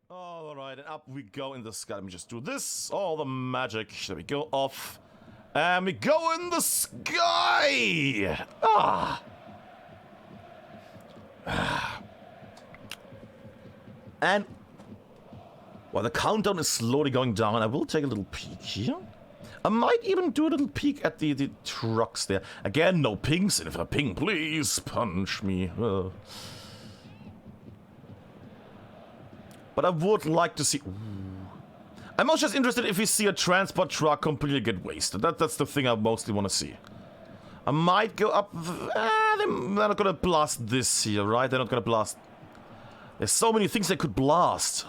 Alright, and up we go in the sky. Let me just do this. All the magic. There we go. Off. And we go in the sky! And... while the countdown is slowly going down, I will take a little peek here. I might even do a little peek at the trucks there. Again, no pings, and if I ping, please punch me. But I would like to see... Ooh. I'm most just interested if we see a transport truck completely get wasted. That's the thing I mostly want to see. I might go up... they're not gonna blast this here, right? They're not gonna blast... There's so many things they could blast.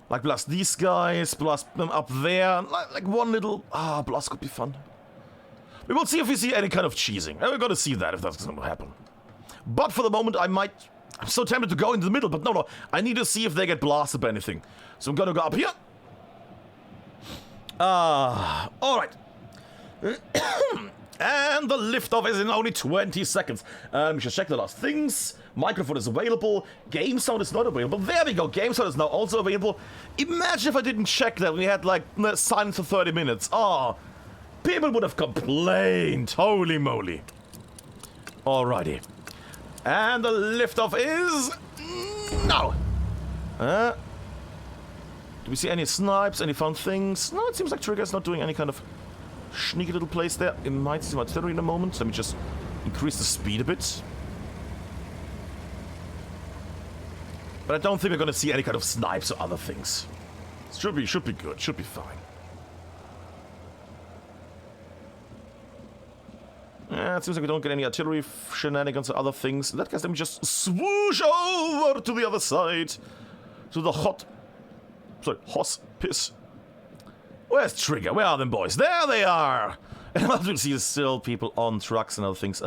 Like blast these guys, blast them up there. Like one little... blast could be fun. We will see if we see any kind of cheesing. And we're gonna see that if that's gonna happen. But for the moment, I might... I'm so tempted to go into the middle, but no. I need to see if they get blasted by anything. So I'm gonna go up here. Alright. And the liftoff is in only 20 seconds. Let me just check the last things. Microphone is available. Game sound is not available. There we go. Game sound is now also available. Imagine if I didn't check that. We had like silence for 30 minutes. People would have complained. Holy moly. Alrighty. And the liftoff is... now. Do we see any snipes, any fun things? No, it seems like Trigger's not doing any kind of sneaky little place there. It might see my artillery in a moment. Let me just increase the speed a bit. But I don't think we're gonna see any kind of snipes or other things. Should be good, should be fine. Yeah, it seems like we don't get any artillery shenanigans or other things. In that case, let me just swoosh over to the other side. To the hospice. Where's Trigger? Where are them boys? There they are! And what we see is still people on trucks and other things.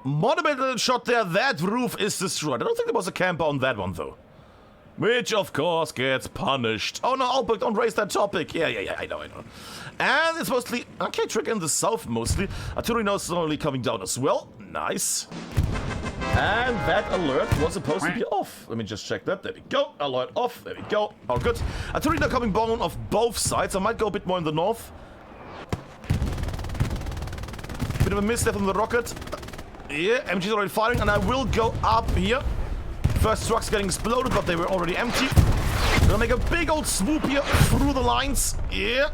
Monumental shot there. That roof is destroyed. I don't think there was a camper on that one, though. Which, of course, gets punished. Oh, no, Albert, don't raise that topic. Yeah, I know. And it's mostly... okay, Trigger in the south, mostly. Artillery now is slowly coming down as well. Nice. And that alert was supposed to be off. Let me just check that. There we go. Alert off. There we go. All good. Artillery now coming down off both sides. I might go a bit more in the north. Bit of a miss there from the rocket. Yeah, MG's already firing, and I will go up here. First trucks getting exploded, but they were already empty. Gonna make a big old swoop here through the lines. Yeah.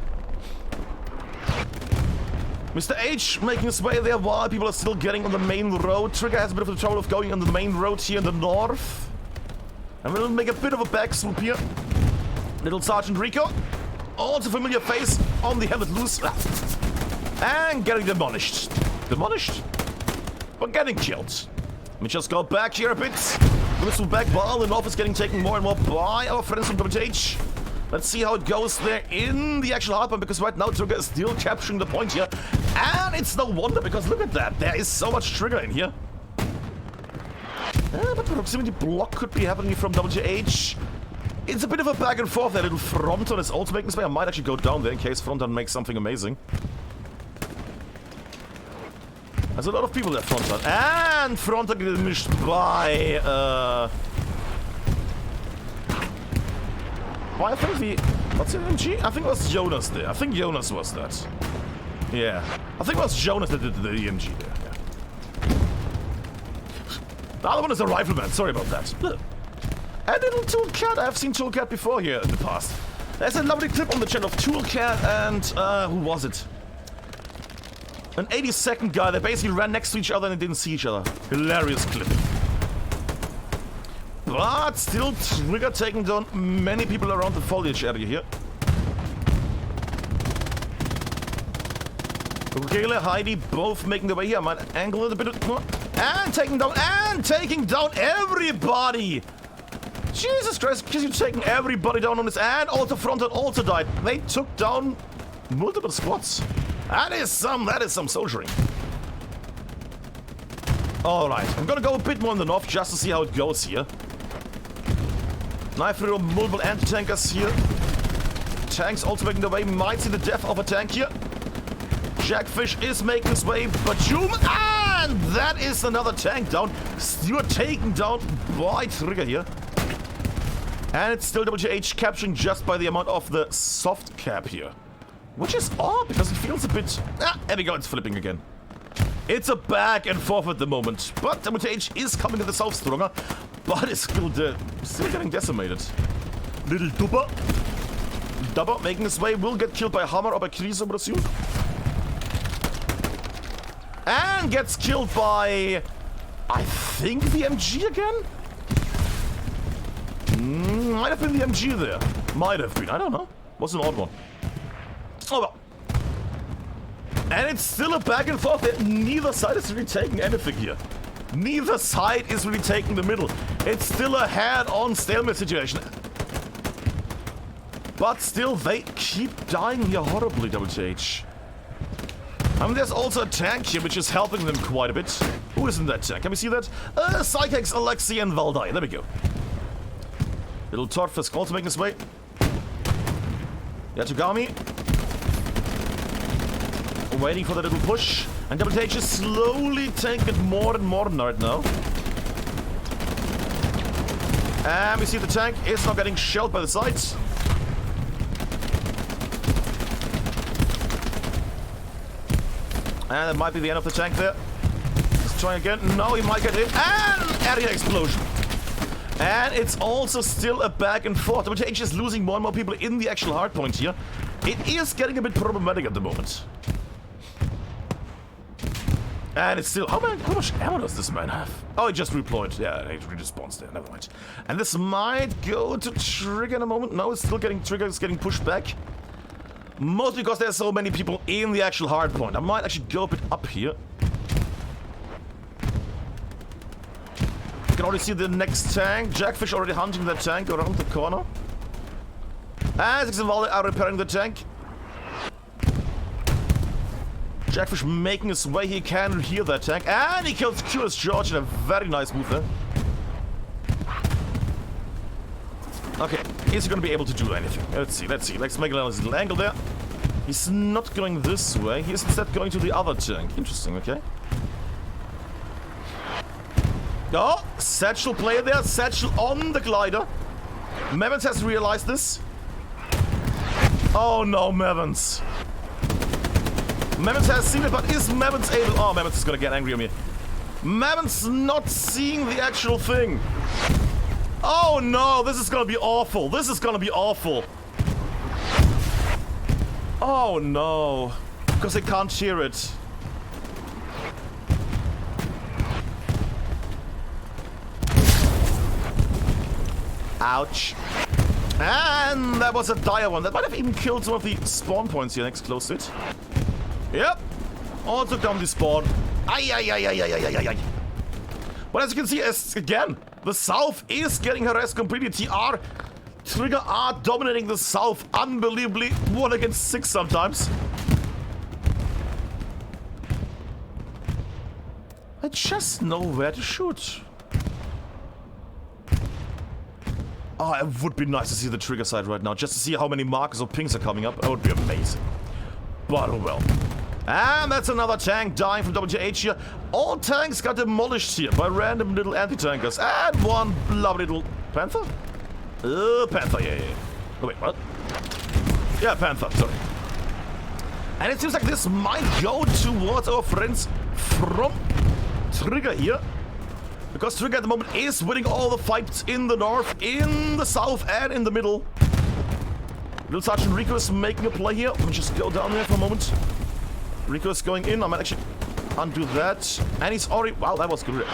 Mr. H making his way there while people are still getting on the main road. Trigger has a bit of the trouble of going on the main road here in the north. And we'll make a bit of a back swoop here. Little Sergeant Rico. Also familiar face on the helmet loose. And getting demolished. Demolished? But getting killed. Let me just go back here a bit. Let's move back while the north is getting taken more and more by our friends from WTH. Let's see how it goes there in the actual hardpoint, because right now Trigger is still capturing the point here. And it's no wonder, because look at that. There is so much Trigger in here. But proximity block could be happening from WTH. It's a bit of a back and forth. That little Fronton is also making this way. I might actually go down there in case Fronton makes something amazing. There's a lot of people there, Fronton. And Fronton get missed by, well, I think what's the MG? I think it was Jonas there. I think Jonas was that. Yeah. I think it was Jonas that did the EMG there. Yeah. The other one is a rifleman. Sorry about that. And little Toolcat. I've seen Toolcat before here in the past. There's a lovely clip on the channel of Toolcat and, who was it? An 82nd guy. They basically ran next to each other and they didn't see each other. Hilarious clip. But still, Trigger taking down many people around the foliage area here. Ukele, Heidi, both making their way here. I might angle it a bit more. And taking down everybody! Jesus Christ, because you're taking everybody down on this. And also Fronton also died. They took down multiple squads. That is some soldiering. Alright, I'm gonna go a bit more in the north just to see how it goes here. Knife through multiple anti-tankers here. Tanks also making their way. Might see the death of a tank here. Jackfish is making his way. Bajoom And that is another tank down. Stewart taken down by Trigger here. And it's still WTH capturing just by the amount of the soft cap here. Which is odd, because it feels a bit... there we go, it's flipping again. It's a back and forth at the moment. But WTH is coming to the south stronger. But it's still getting decimated. Little Dubber. Dubber making his way. Will get killed by Hammer or by Krise, I would assume. And gets killed by... I think the MG again? Might have been the MG there. Might have been. I don't know. Was an odd one. Oh well. And it's still a back and forth that neither side is really taking anything here. Neither side is really taking the middle. It's still a head-on stalemate situation. But still, they keep dying here horribly, WTH. I mean, there's also a tank here, which is helping them quite a bit. Who is in that tank? Can we see that? Psychex, Alexi, and Valdai. There we go. Little Torf is also making his way. Yatugami. Waiting for the little push. And WTH is slowly taking it more and more right now. And we see the tank is now getting shelled by the sides. And that might be the end of the tank there. Let's try again. No, he might get hit. And area explosion. And it's also still a back and forth. WTH is losing more and more people in the actual hardpoint here. It is getting a bit problematic at the moment. And it's still... How much ammo does this man have? Oh, he just redeployed. Yeah, he respawns there. Never mind. And this might go to Trigger in a moment. No, it's still getting... Trigger is getting pushed back. Mostly because there's so many people in the actual hardpoint. I might actually go a bit up here. You can already see the next tank. Jackfish already hunting that tank around the corner. And Six and Valde are repairing the tank. Jackfish making his way. He can hear that tank. And he kills Curious George in a very nice move there. Okay, is he going to be able to do anything? Let's see. Let's make a little angle there. He's not going this way. He's instead going to the other tank. Interesting, okay. Oh, Satchel player there. Satchel on the glider. Mevans has realized this. Oh no, Mevans. Mevans has seen it, but is Mevans able... Oh, Mevans is going to get angry at me. Mevans not seeing the actual thing. Oh no, this is gonna be awful. This is gonna be awful. Oh no. Because they can't hear it. Ouch. And that was a dire one. That might have even killed some of the spawn points here next close to it. Yep. Also down the spawn. Ay. But as you can see, again, the South is getting harassed completely. Trigger are dominating the South unbelievably. 1 against 6 sometimes. I just know where to shoot. Oh, it would be nice to see the Trigger side right now, just to see how many markers or pings are coming up. That would be amazing. But oh well. And that's another tank dying from WTH here. All tanks got demolished here by random little anti-tankers. And one lovely little... Panther? Panther, yeah. Oh, wait, what? Yeah, Panther, sorry. And it seems like this might go towards our friends from Trigger here. Because Trigger at the moment is winning all the fights in the north, in the south, and in the middle. Little Sergeant Rico is making a play here. Let me just go down there for a moment. Rico is going in. I might actually undo that. And he's already... Wow, that was good.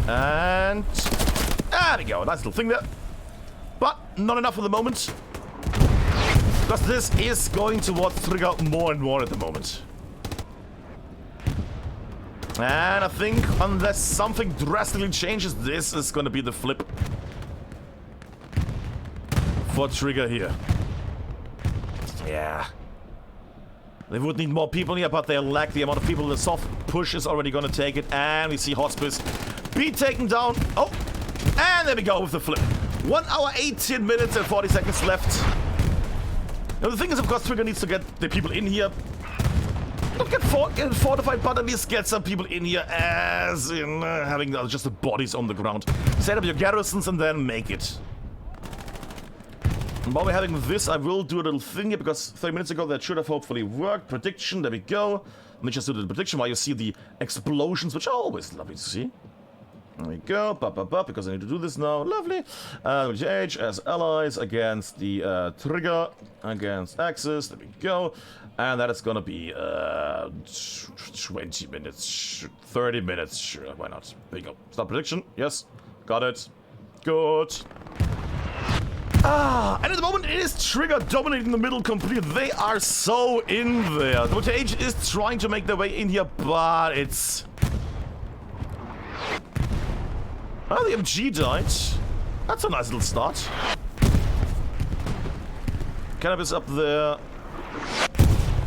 And... There we go. Nice little thing there. But not enough for the moment. Because this is going towards Trigger more and more at the moment. And I think unless something drastically changes, this is going to be the flip for Trigger here. Yeah. They would need more people here, but they lack the amount of people. The soft push is already going to take it. And we see Hospice be taken down. Oh, and there we go with the flip. 1 hour, 18 minutes and 40 seconds left. Now the thing is, of course, Trigger needs to get the people in here. Not get fortified, but at least get some people in here, as in having just the bodies on the ground. Set up your garrisons and then make it. And while we're having this, I will do a little thing here, because 30 minutes ago that should have hopefully worked. Prediction, there we go. Let me just do the prediction while you see the explosions, which are always lovely to see. There we go, because I need to do this now. Lovely. WTH as allies against the trigger, against Axis. There we go. And that is gonna be 20 minutes, 30 minutes, sure, why not? There you go. Start prediction. Yes, got it. Good. And at the moment it is trigger dominating the middle complete. They are so in there. WTH is trying to make their way in here, but it's... Oh, the MG died. That's a nice little start. Cannabis up there.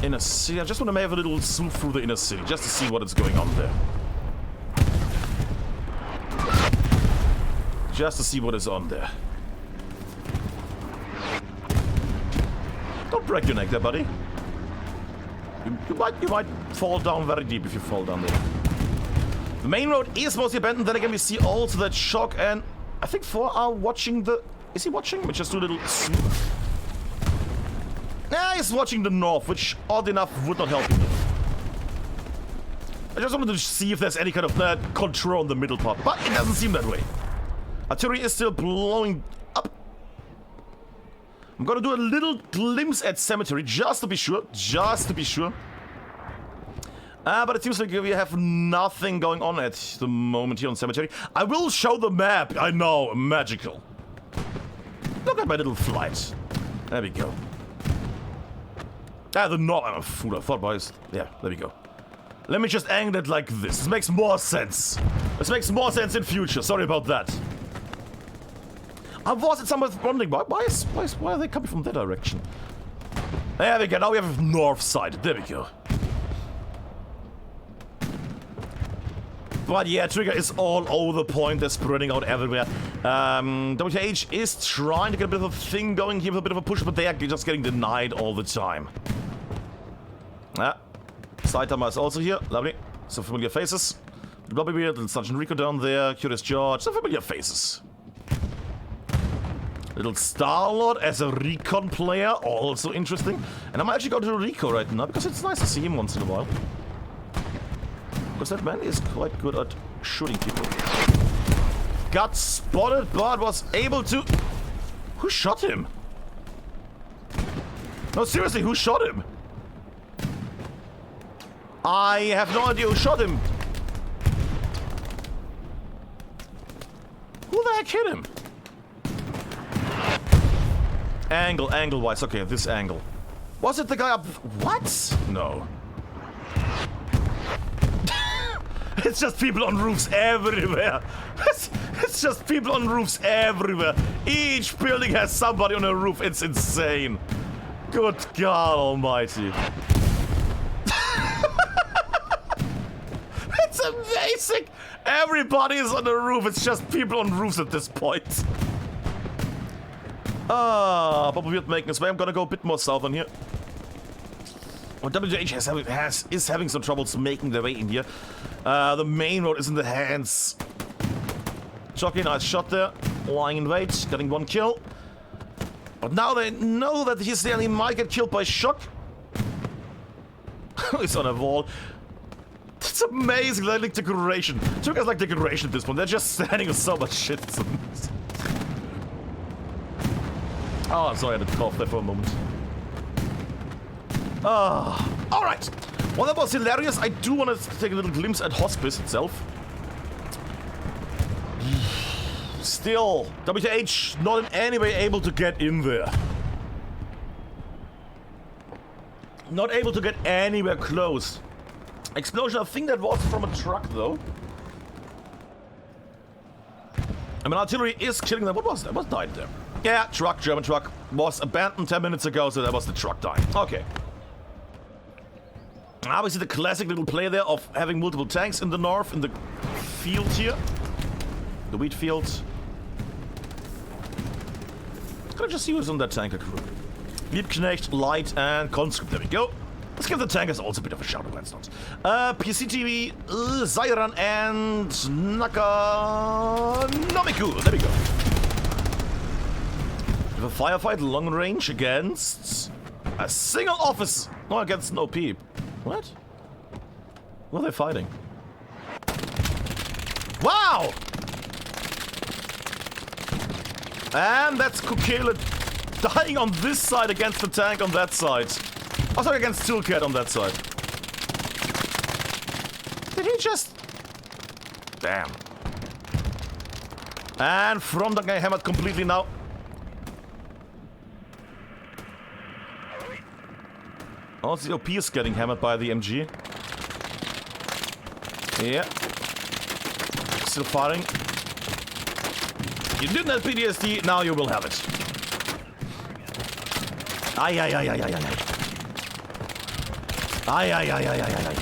Inner city. I just want to have a little swoop through the inner city, just to see what is going on there. Just to see what is on there. Don't break your neck there, buddy. You might fall down very deep if you fall down there. The main road is mostly abandoned. Then again, we see also that Shock and I think 4 are watching the... Is he watching? We just do a little swoop. Nah, he's watching the north, which odd enough would not help him. I just wanted to see if there's any kind of control on the middle part, but it doesn't seem that way. Artillery is still blowing up. I'm gonna do a little glimpse at Cemetery, just to be sure. Just to be sure. But it seems like we have nothing going on at the moment here on Cemetery. I will show the map. I know, magical. Look at my little flight. There we go. The north. I'm a fool. I thought, boys. Yeah, there we go. Let me just angle it like this. This makes more sense. This makes more sense in future. Sorry about that. I was at somewhere wondering why are they coming from that direction? There we go. Now we have north side. There we go. But yeah, Trigger is all over the point. They're spreading out everywhere. WTH is trying to get a bit of a thing going here with a bit of a push, but they are just getting denied all the time. Saitama is also here. Lovely. Some familiar faces. Blobby Beard, little Sergeant Rico down there. Curious George. Some familiar faces. Little Star-Lord as a recon player. Also interesting. And I'm actually going to Rico right now because it's nice to see him once in a while. Because that man is quite good at shooting people. Got spotted, but was able to... Who shot him? No, seriously, who shot him? I have no idea who shot him. Who the heck hit him? Angle-wise. Okay, this angle. Was it the guy up... What? No. It's just people on roofs everywhere. It's just people on roofs everywhere. Each building has somebody on a roof. It's insane. Good God almighty. It's amazing. Everybody is on the roof. It's just people on roofs at this point. Papa Weird making his way. I'm gonna go a bit more south on here. Well, WTH is having some troubles making their way in here. The main road is in the hands. Jockey, nice shot there. Lying in wait, getting 1 kill. But now they know that he's there and he might get killed by Shock. He's on a wall. It's amazing, they like decoration. Two guys like decoration at this point. They're just standing with so much shit. Oh, I'm sorry I had to cough there for a moment. Alright. Well, that was hilarious. I do want to take a little glimpse at Hospice itself. Still, WTH not in any way able to get in there. Not able to get anywhere close. Explosion, I think that was from a truck, though. I mean, artillery is killing them. What was that? What died there? Yeah, truck, German truck. Was abandoned 10 minutes ago, so that was the truck dying. Okay. Now we see the classic little play there of having multiple tanks in the north, in the field here. The wheat field. Can I just see who's on that tanker crew? Liebknecht, Light, and Conscript. There we go. Let's give the tankers also a bit of a shout out, let's not. PCTV, Zyran, and Nakanomiku. There we go. We have a firefight long range against a single office. No, against an OP. What? What are they fighting? Wow! And that's curated dying on this side against the tank on that side. Oh, sorry, against Toolcat on that side. Did he just... Damn. And from the guy hammered completely now. Also, the OP is getting hammered by the MG. Yeah. Still firing. You didn't have PTSD, now you will have it. Ay, ay, ay, ay, ay, ay, ay. Ay, ay, ay, ay, ay, ay, ay.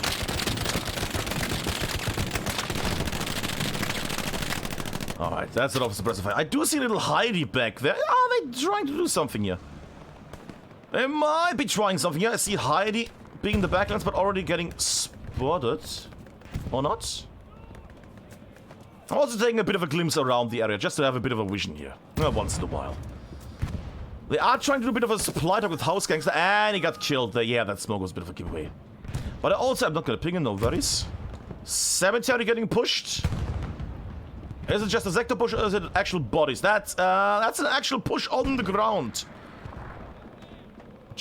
Alright, that's an officer suppressive fire. I do see a little Heidi back there. Are they trying to do something here? They might be trying something here. I see Heidi being in the backlands, but already getting spotted. Or not? I'm also taking a bit of a glimpse around the area, just to have a bit of a vision here. Once in a while. They are trying to do a bit of a supply talk with House Gangster, and he got killed there. Yeah, that smoke was a bit of a giveaway. But also, I'm not gonna ping him, no worries. Cemetery getting pushed. Is it just a sector push, or is it actual bodies? That's an actual push on the ground.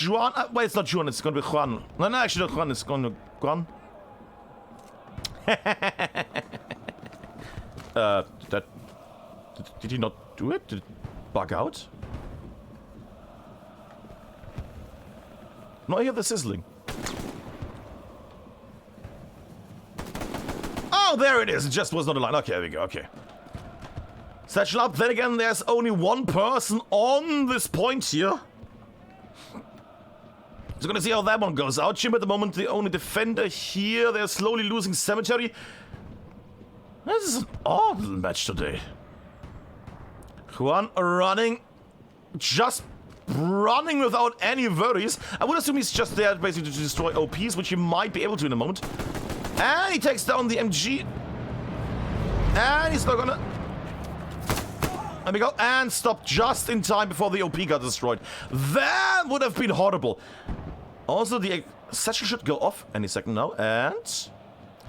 Juan, wait, it's not Juan, it's gonna be Juan. No, actually not Juan, it's gonna be Juan. Did he not do it? Did it bug out? No, I hear the sizzling. Oh, there it is. It just was not a line. Okay, there we go. Okay. Satchel up. Then again, there's only one person on this point here. So gonna see how that one goes out. Jim at the moment, the only defender here. They're slowly losing Cemetery. This is an odd little match today. Juan running. Just running without any worries. I would assume he's just there basically to destroy OPs, which he might be able to in a moment. And he takes down the MG. And he's not gonna... There we go. And stop just in time before the OP got destroyed. That would have been horrible. Also, the satchel should go off any second now. And... is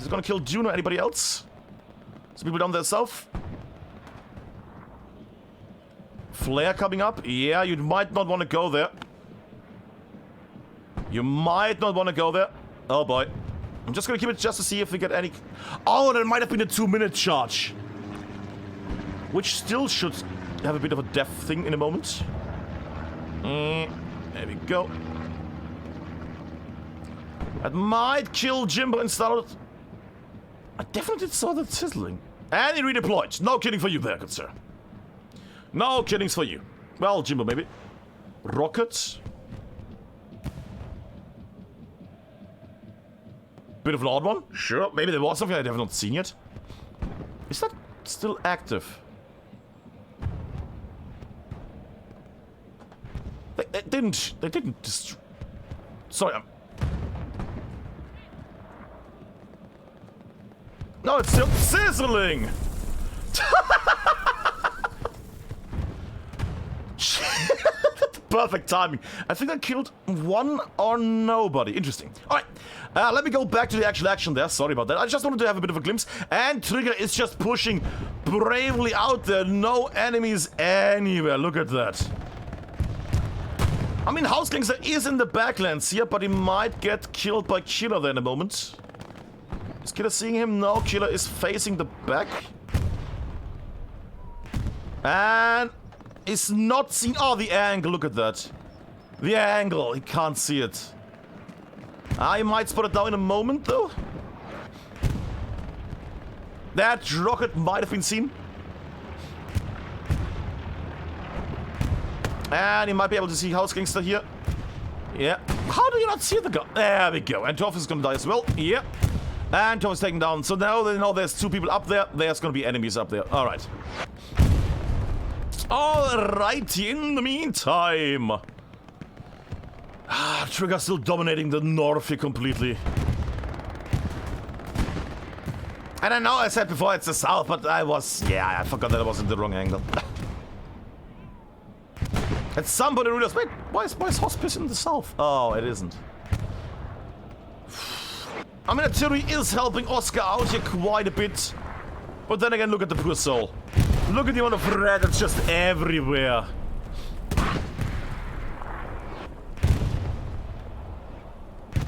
it gonna kill June or anybody else? Some people down there south. Flare coming up. Yeah, you might not want to go there. You might not want to go there. Oh boy. I'm just gonna keep it just to see if we get any... Oh, there might have been a 2-minute charge. Which still should have a bit of a death thing in a moment. There we go. That might kill Jimbo instead. I definitely saw that sizzling. And he redeployed. No kidding for you there, good sir. No kiddings for you. Well, Jimbo, maybe. Rocket. Bit of an odd one. Sure, maybe there was something I have not seen yet. Is that still active? They didn't destroy... Sorry, No, it's still sizzling! Perfect timing. I think I killed one or nobody. Interesting. Alright, let me go back to the actual action there. Sorry about that. I just wanted to have a bit of a glimpse. And Trigger is just pushing bravely out there. No enemies anywhere. Look at that. I mean, House Gangster is in the backlands here, but he might get killed by Killer there in a moment. Is Killer seeing him? No, Killer is facing the back. And... is not seen. Oh, the angle. Look at that. The angle. He can't see it. I might spot it down in a moment, though. That rocket might have been seen. And he might be able to see House Gangster here. Yeah. How do you not see the gun? There we go. And Torf is gonna die as well. Yeah. And Torf is taken down. So now they know there's 2 people up there. There's gonna be enemies up there. Alright. Alright, in the meantime. Trigger still dominating the north here completely. And I know I said before it's the south, but I forgot that I was in the wrong angle. And somebody realized, wait, why is hospice in the south? Oh, it isn't. I mean, artillery is helping Oscar out here quite a bit. But then again, look at the poor soul. Look at the amount of red that's just everywhere.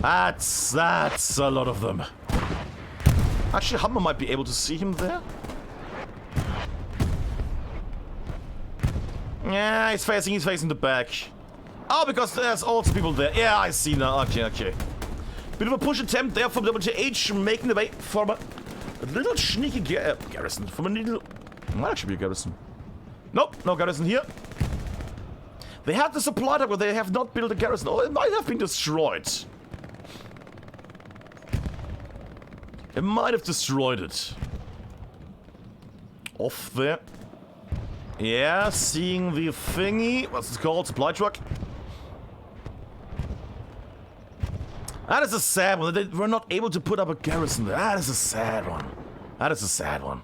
That's a lot of them. Actually, Hummer might be able to see him there. Yeah, he's facing the back. Oh, because there's also people there. Yeah, I see now. Okay. Bit of a push attempt there from WTH, making the way from a little sneaky garrison. From a little... Might actually be a garrison. Nope, no garrison here. They had the supply truck, but they have not built a garrison. Oh, it might have been destroyed. It might have destroyed it. Off there. Yeah, seeing the thingy. What's it called? Supply truck. That is a sad one. They were not able to put up a garrison there. That is a sad one. That is a sad one.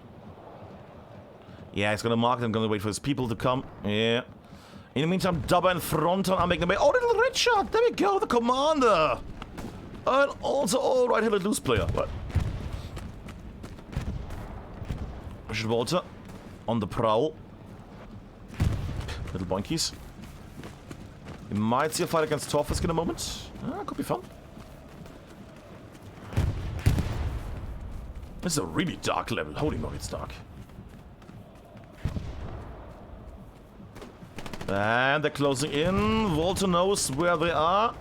Yeah, he's gonna mark it. I'm gonna wait for his people to come. Yeah. In the meantime, Dubba and Fronton are making their way. Oh, little Richard! There we go, the commander! And also, all right-handed loose player. What? Richard Walter on the prowl. Little boinkies. We might see a fight against Torfisk in a moment. Could be fun. This is a really dark level. Holy moly, it's dark. And they're closing in. Walter knows where they are.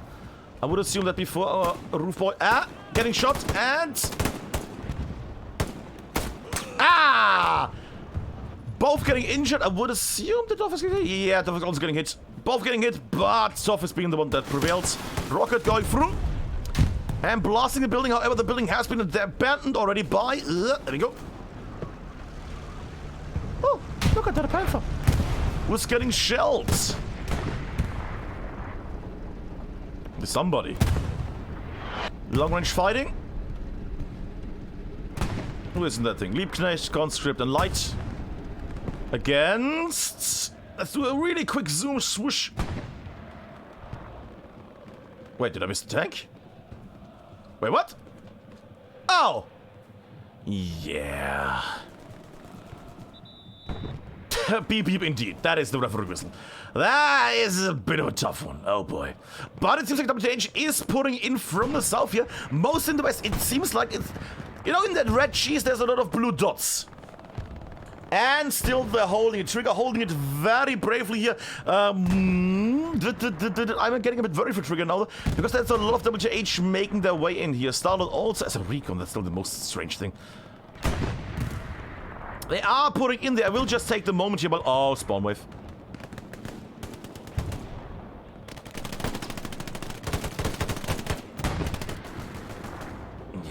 I would assume that before our roof boy... getting shot and... Both getting injured. I would assume that Torfisk is getting hit. Yeah, Torfisk also getting hit. Both getting hit, but Torfisk being the one that prevails. Rocket going through. And blasting the building. However, the building has been abandoned already by... there we go. Oh, look at that Panther. Who's getting shelled? There's somebody. Long range fighting. Who is in that thing? Liebknecht, Conscript, and Light. Against... Let's do a really quick zoom swoosh. Wait, did I miss the tank? Wait, what? Oh! Yeah. Beep beep indeed. That is the referee whistle. That is a bit of a tough one. Oh boy. But it seems like WTH is putting in from the south here. Most in the west. It seems like it's... You know, in that red cheese, there's a lot of blue dots. And still they're holding it. Trigger holding it very bravely here. I'm getting a bit worried for Trigger now, because there's a lot of WTH making their way in here. Starlord also as a recon. That's still the most strange thing. They are putting in there. I will just take the moment here, but... Oh, spawn wave.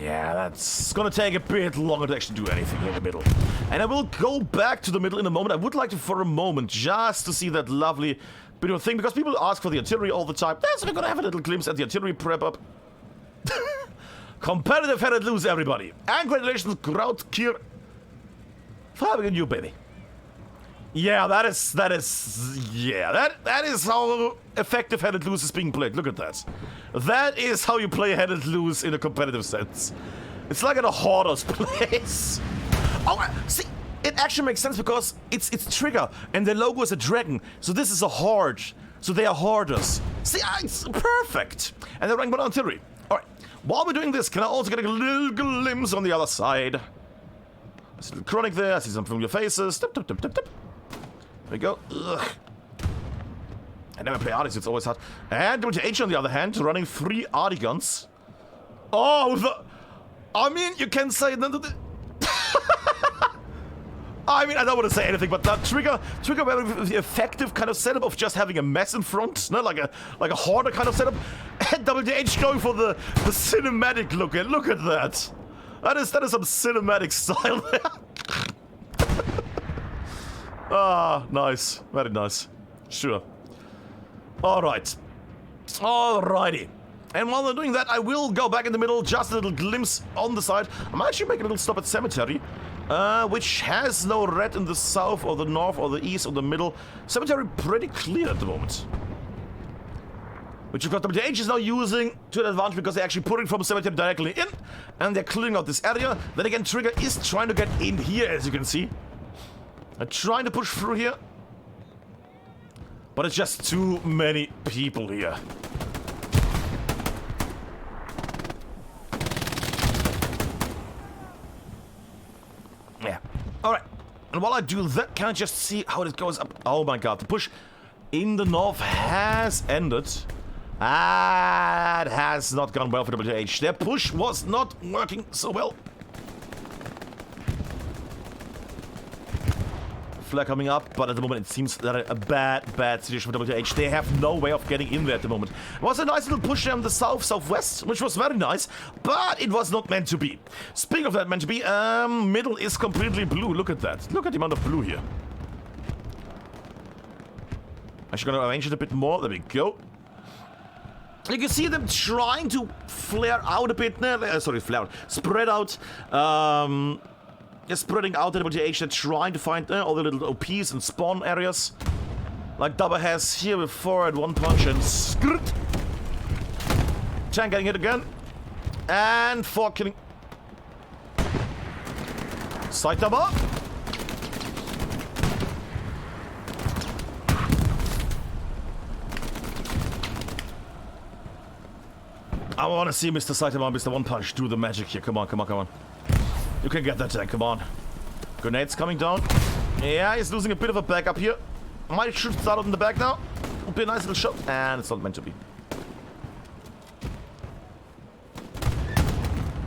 Yeah, that's gonna take a bit longer to actually do anything here in the middle. And I will go back to the middle in a moment. I would like to, for a moment, just to see that lovely bit of a thing, because people ask for the artillery all the time. So we're gonna have a little glimpse at the artillery prep up. Competitive headed loose, everybody. And congratulations, Krautkier, for having a new baby. Yeah, that is how effective headed loose is being played. Look at that. That is how you play headed loose in a competitive sense. It's like at a hoarder's place. Oh, see, it actually makes sense because it's Trigger and the logo is a dragon. So this is a horde. So they are hoarders. See, it's perfect. And they're running one artillery. All right. While we're doing this, can I also get a little glimpse on the other side? There's a little chronic there. I see some familiar faces. Tip, tip, tip, tip, tip. There we go. Ugh. I never play Arties, it's always hard. And WTH on the other hand, running 3 Artie guns. Oh, I mean, you can say that. I mean, I don't want to say anything, but that Trigger very effective kind of setup of just having a mess in front, no, like a hoarder kind of setup, and WTH going for the cinematic look. And look at that. That is some cinematic style there. Ah, nice, very nice. Sure. All right. Alrighty. And while they're doing that, I will go back in the middle, just a little glimpse on the side. I'm actually making a little stop at Cemetery, which has no red in the south or the north or the east or the middle. Cemetery pretty clear at the moment. Which of course WTH is now using to an advantage because they're actually putting from Cemetery directly in. And they're clearing out this area. Then again, Trigger is trying to get in here, as you can see. They're trying to push through here. But it's just too many people here. Yeah. Alright. And while I do that, can I just see how it goes up? Oh my god, the push in the north has ended. That has not gone well for WTH. Their push was not working so well. Flare coming up, but at the moment it seems that a bad situation for WTH. They have no way of getting in there at the moment. It was a nice little push there on the southwest, which was very nice, but it was not meant to be. Speaking of that meant to be, middle is completely blue. Look at that. Look at the amount of blue here. Actually gonna arrange it a bit more. There we go. You can see them trying to flare out a bit. Sorry, flare. Spread out. They're spreading out at WTH. They're trying to find all the little OPs and spawn areas. Like Dubba has here with 4 at 1 punch and skrt. Tank getting hit again. And 4 killing. Saitama. I want to see Mr. Saitama, Mr. One Punch do the magic here. Come on, come on, come on. You can get that tank, come on. Grenades coming down. Yeah, he's losing a bit of a backup here. Might shoot start out in the back now. Would be a nice little shot. And it's not meant to be.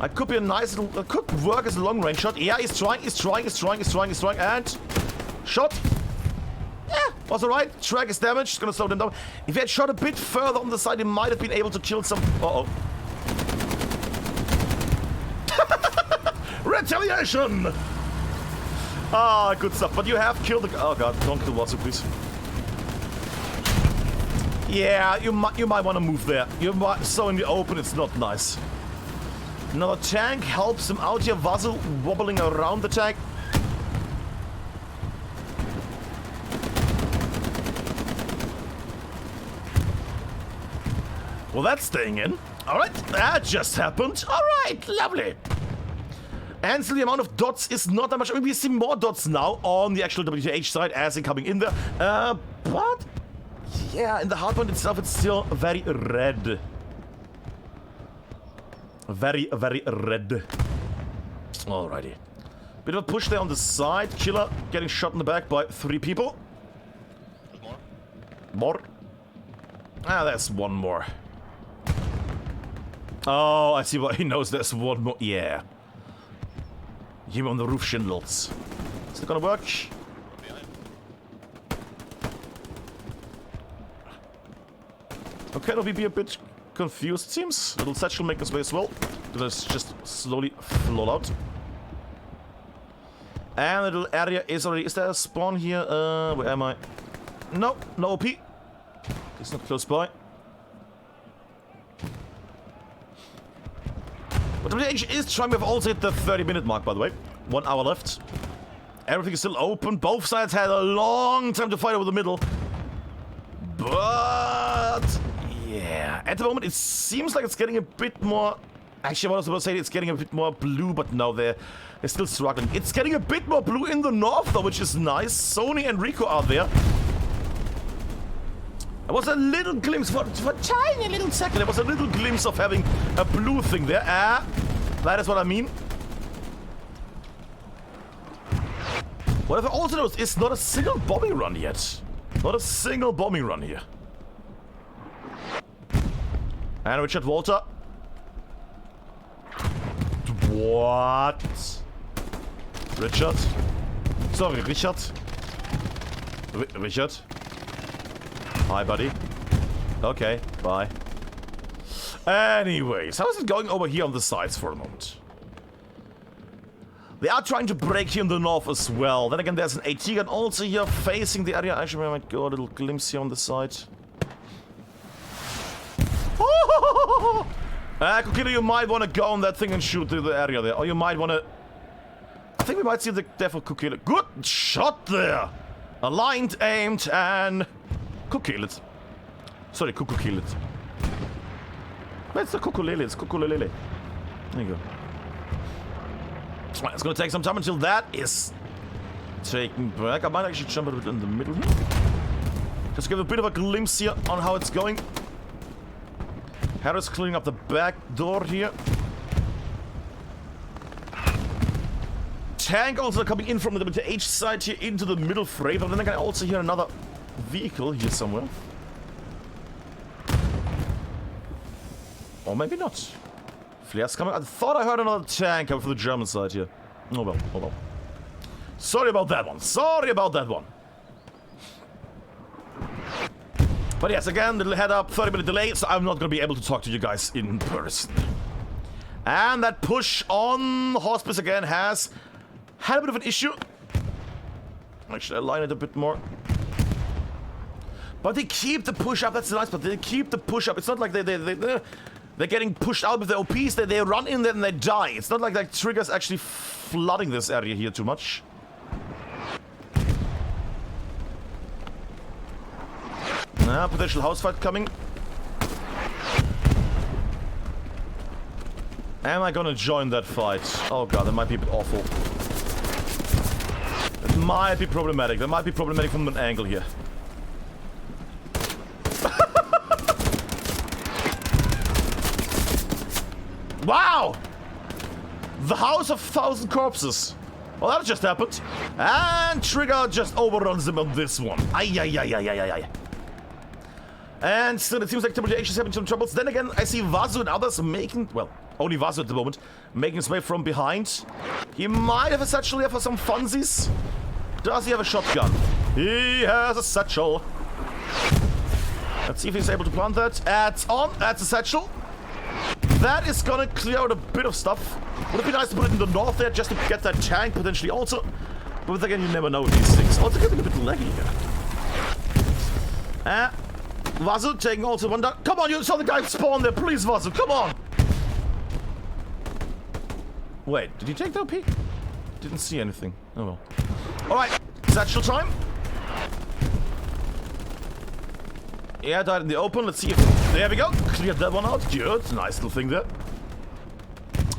It could be a nice little... It could work as a long range shot. Yeah, he's trying. And... Shot. Yeah, was alright. Track is damaged. It's gonna slow them down. If he had shot a bit further on the side, he might have been able to kill some... Uh-oh. Retaliation! Ah, good stuff. But you have killed the... Oh god, don't kill Watsu, please. Yeah, you might want to move there. You might... So in the open, it's not nice. Another tank helps him out here. Vasil wobbling around the tank. Well, that's staying in. Alright, that just happened. Alright, lovely. And still the amount of dots is not that much. I mean, we see more dots now on the actual WTH side as they're coming in there. But, yeah, in the hardpoint itself, it's still very red. Very, very red. Alrighty. Bit of a push there on the side. Killer getting shot in the back by 3 people. More. Ah, there's one more. Oh, I see what he knows. There's one more. Yeah. Him on the roof shingles. Is it gonna work? Okay, it'll be a bit confused, it seems. Little satchel make his way as well. Let's just slowly float out. And the little area is already... Is there a spawn here? Where am I? No, no OP. It's not close by. But WTH is trying. We've also hit the 30-minute mark, by the way. 1 hour left. Everything is still open. Both sides had a long time to fight over the middle. But... yeah. At the moment, it seems like it's getting a bit more... Actually, I was about to say it's getting a bit more blue, but no, they're still struggling. It's getting a bit more blue in the north, though, which is nice. Sony and Rico are there. There was a little glimpse, for a tiny little second, there was a little glimpse of having a blue thing there. Ah, that is what I mean. What I've also noticed is not a single bombing run yet. Not a single bombing run here. And Richard Walter. What? Richard? Sorry, Richard. Richard? Hi, buddy. Okay, bye. Anyways, how is it going over here on the sides for a moment? They are trying to break here in the north as well. Then again, there's an AT gun also here facing the area. Actually, I might go a little glimpse here on the side. Kokiri, you might want to go on that thing and shoot the area there. Or you might want to... I think we might see the death of Kokiri. Good shot there! Aligned, aimed, and... Kukilit. Sorry, Kukukilit. It's the Kukulele, it's Kukulele. There you go. Right, it's gonna take some time until that is taken back. I might actually jump a bit in the middle here. Just give a bit of a glimpse here on how it's going. Harris cleaning up the back door here. Tank also coming in from the WTH side here into the middle frame. But then I can also hear another vehicle here somewhere. Or maybe not. Flares coming. I thought I heard another tank coming from the German side here. Oh well, oh well. Sorry about that one. Sorry about that one. But yes, again, little head up, 30-minute delay, so I'm not going to be able to talk to you guys in person. And that push on Hospice again has had a bit of an issue. Actually, align it a bit more. But they keep the push up, that's the nice part. They keep the push up. It's not like they're getting pushed out with the OPs. They run in there and they die. It's not like Trigger's actually flooding this area here too much. Potential house fight coming. Am I gonna join that fight? Oh god, that might be a bit awful. It might be problematic. That might be problematic from an angle here. Wow! The House of 1,000 Corpses. Well, that just happened. And Trigger just overruns him on this one. Ay. And still, it seems like WTH is having some troubles. Then again, I see Vasu and others making... Well, only Vasu at the moment. Making his way from behind. He might have a satchel here for some funsies. Does he have a shotgun? He has a satchel. Let's see if he's able to plant that. That's on. That's a satchel. That is gonna clear out a bit of stuff. Would it be nice to put it in the north there just to get that tank potentially also? But again, you never know with these things. Also getting a bit laggy here. Vasu taking also one down. Come on, you saw the guy spawn there. Please, Vasu, come on. Wait, did he take the OP? Didn't see anything. Oh well. Alright, satchel time. Yeah, died in the open. Let's see if... There we go. Cleared that one out. Good. Nice little thing there.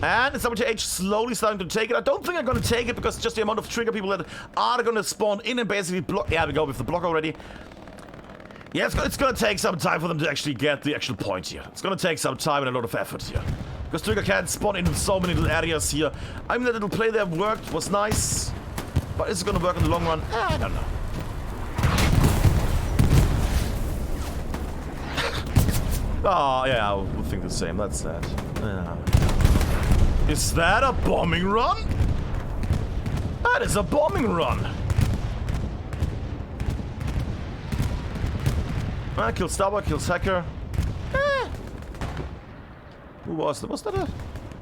And it's WTH slowly starting to take it. I don't think I'm going to take it because just the amount of trigger people that are going to spawn in and basically block... Yeah, we go with the block already. Yeah, it's going to take some time for them to actually get the actual point here. It's going to take some time and a lot of effort here. Because Trigger can't spawn in so many little areas here. I mean, that little play there worked, was nice. But is it going to work in the long run? I don't know. Oh, yeah, I would think the same. That's sad. Yeah. Is that a bombing run? That is a bombing run. Kills Starbuck, kills Hacker. Who was that? Was that a...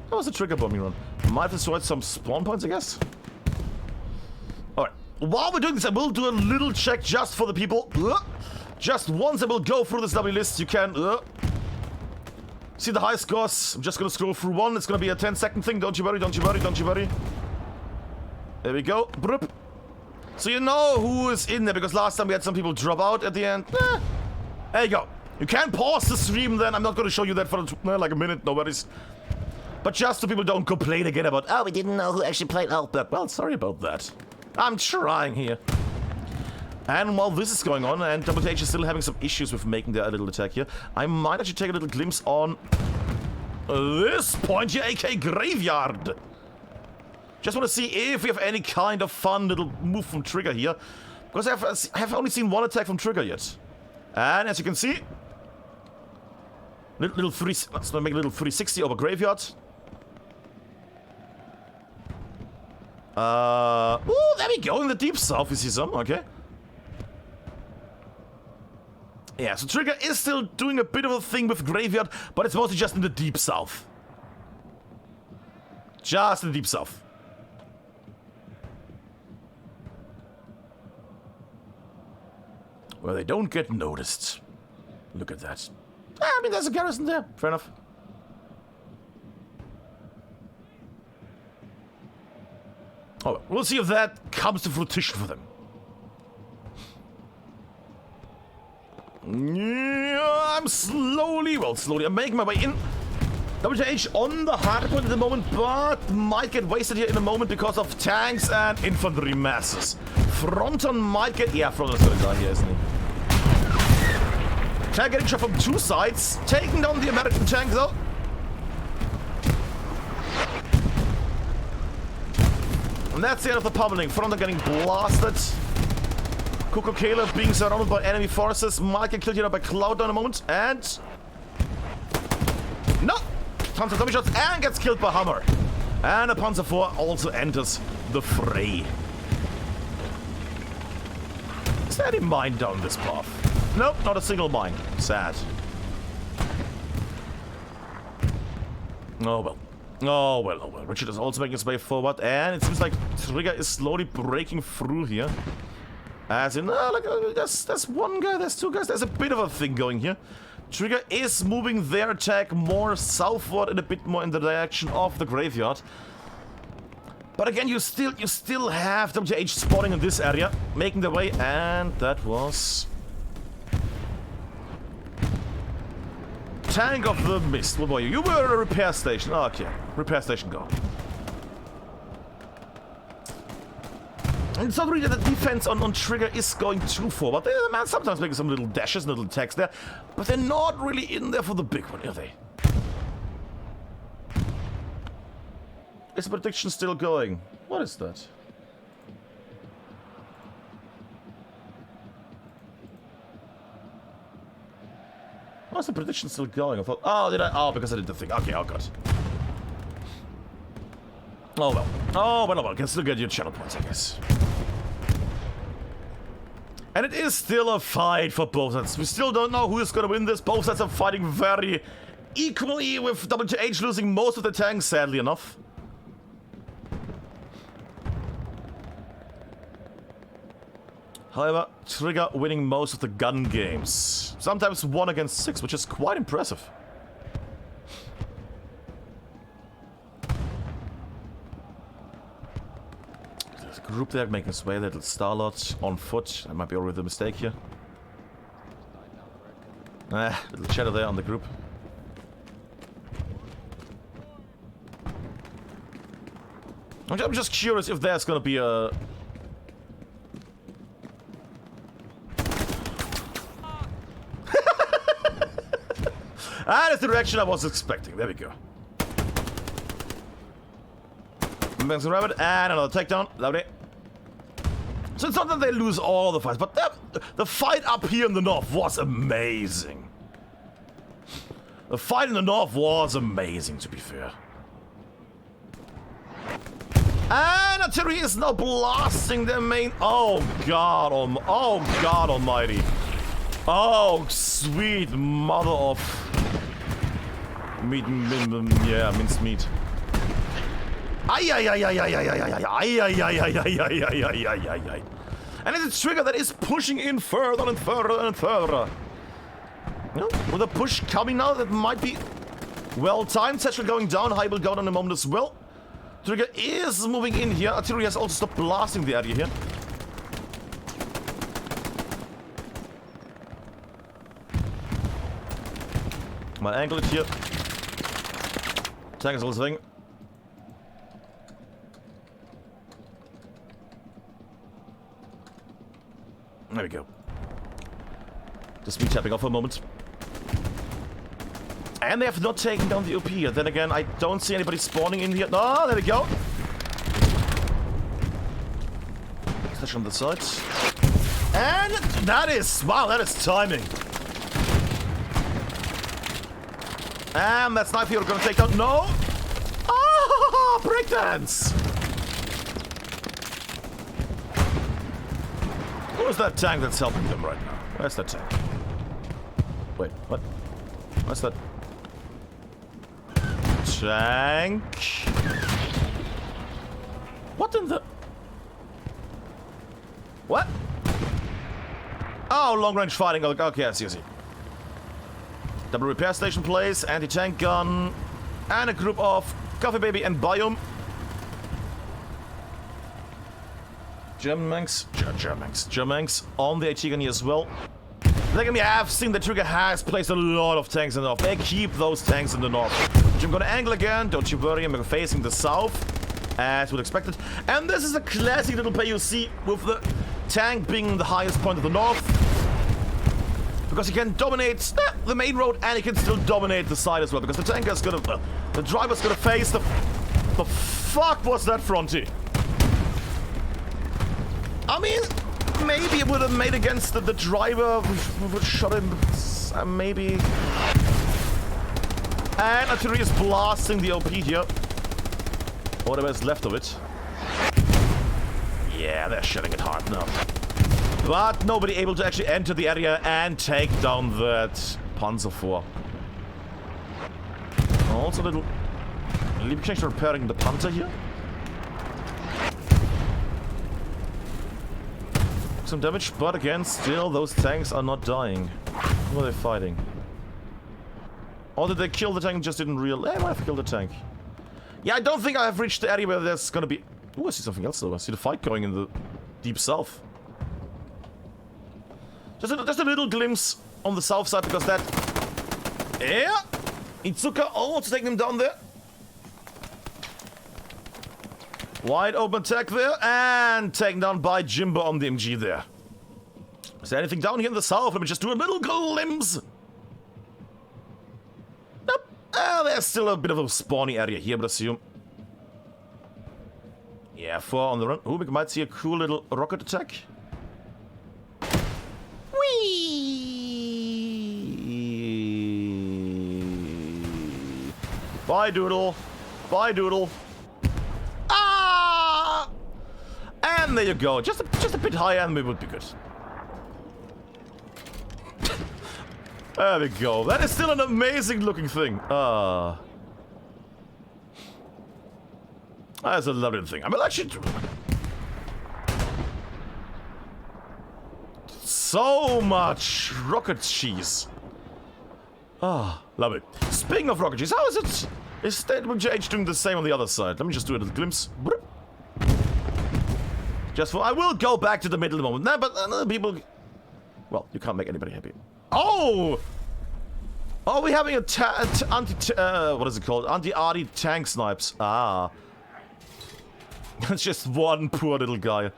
That was a trigger bombing run. Might have destroyed some spawn points, I guess. Alright. While we're doing this, I will do a little check just for the people. Just once I will go through this W list, you can... see the high scores. I'm just gonna scroll through one. It's gonna be a 10-second thing. Don't you worry, don't you worry, don't you worry. There we go. Broop. So you know who is in there, because last time we had some people drop out at the end. There you go. You can pause the stream then. I'm not gonna show you that for like a minute, no worries. But just so people don't complain again about, oh, we didn't know who actually played Albert. Well, sorry about that. I'm trying here. And while this is going on, and WTH is still having some issues with making their little attack here, I might actually take a little glimpse on this point here, aka Graveyard. Just want to see if we have any kind of fun little move from Trigger here. Because I have only seen one attack from Trigger yet. And as you can see, let's make a little 360 over Graveyard. Oh, there we go, in the deep south we see some, okay. Yeah, so Trigger is still doing a bit of a thing with Graveyard, but it's mostly just in the deep south. Just in the deep south. Where they don't get noticed. Look at that. I mean, there's a garrison there. Fair enough. Oh, we'll see if that comes to fruition for them. Yeah, I'm I'm making my way in. WTH on the hard point at the moment, but might get wasted here in a moment because of tanks and infantry masses. Fronton might get... Yeah, Fronton's gonna die here, isn't he? Tank getting shot from two sides, taking down the American tank though. And that's the end of the pummeling. Fronton getting blasted. Coco Caleb being surrounded by enemy forces. Might get killed here by Cloud in a moment. And... No! Tons of dummy shots and gets killed by Hammer. And a Panzer IV also enters the fray. Is there any mine down this path? Nope, not a single mine. Sad. Oh well. Oh well, oh well. Richard is also making his way forward, and it seems like Trigger is slowly breaking through here. As in, there's one guy, there's two guys, there's a bit of a thing going here. Trigger is moving their attack more southward and a bit more in the direction of the graveyard. But again, you still have WTH spawning in this area, making their way, and that was... Tank of the Mist. What were you? You were at a repair station. Oh, okay. Repair station, go. And it's not really that the defense on Trigger is going too forward. They're sometimes making some little dashes, little attacks there. But they're not really in there for the big one, are they? Is the prediction still going? What is that? Why is the prediction still going? I thought... Oh, did I? Oh, because I did the thing. Okay, oh god. Oh well. Oh well, oh well. Can still get your channel points, I guess. And it is still a fight for both sides. We still don't know who is going to win this. Both sides are fighting very equally, with WTH losing most of the tanks, sadly enough. However, Trigger winning most of the gun games. Sometimes 1 against 6, which is quite impressive. There's a group there making its way, little Starlord on foot. That might be already a mistake here. Little shadow there on the group. I'm just curious if there's gonna be a... That's the direction I was expecting. There we go. Benson Rabbit and another takedown. Lovely. So it's not that they lose all the fights, but the fight up here in the north was amazing. The fight in the north was amazing, to be fair. And artillery is now blasting their main... Oh god, oh god almighty. Oh, sweet mother of... minced meat. And it's a Trigger that is pushing in further and further and further. Well, with a push coming now, that might be well timed. Satchel going down, High will go down in a moment as well. Trigger is moving in here. Artillery has also stopped blasting the area here. My angle it here. Tank is also thing. There we go. Just me tapping off for a moment. And they have not taken down the OP yet. Then again, I don't see anybody spawning in here. No, there we go. Touch on the side. And that is... Wow, that is timing. And that sniper here gonna take down... No! Ah! Breakdance! Where's that tank that's helping them right now? Where's that tank? Wait, what? What's that? Tank? What in the... What? Oh, long-range fighting. Okay, I see. Double repair station place, anti-tank gun, and a group of Coffee Baby and Biome. Germanx on the HC gun here as well. Look at me, I've seen the Trigger has placed a lot of tanks in the north. They keep those tanks in the north. Which I'm gonna angle again, don't you worry, I'm facing the south, as would expected. And this is a classic little play you see with the tank being the highest point of the north. Because he can dominate the main road and he can still dominate the side as well. Because the tank is gonna, the driver's gonna face the fuck was that fronty? I mean, maybe it would have made against the driver, would shot him, maybe. And artillery is blasting the OP here. Whatever is left of it. Yeah, they're shelling it hard now. But nobody able to actually enter the area and take down that Panzer IV. Also a little Liebknecht repairing the Panther here. Some damage, but again, still those tanks are not dying. Who are they fighting? Or did they kill the tank and just didn't realize? They might have killed the tank. Yeah, I don't think I have reached the area where there's gonna be... Ooh, I see something else though. I see the fight going in the deep south. Just a little glimpse on the south side because that... Yeah! Itsuka also taking him down there. Wide open attack there, and taken down by Jimbo on the MG there. Is there anything down here in the south? Let me just do a little glimpse. Nope. There's still a bit of a spawny area here, but I assume. Yeah, 4 on the run. Ooh, we might see a cool little rocket attack. Whee! Bye, Doodle. Bye, Doodle. And there you go. Just a bit higher and we would be good. There we go. That is still an amazing looking thing. That's a lovely thing. I mean, actually... So much rocket cheese. Love it. Speaking of rocket cheese, how is it? Is WTH doing the same on the other side? Let me just do a little glimpse. Just for... I will go back to the middle in a moment. Nah, but people... Well, you can't make anybody happy. Oh! Are we having a what is it called? Anti-arty tank snipes. Ah. That's just one poor little guy.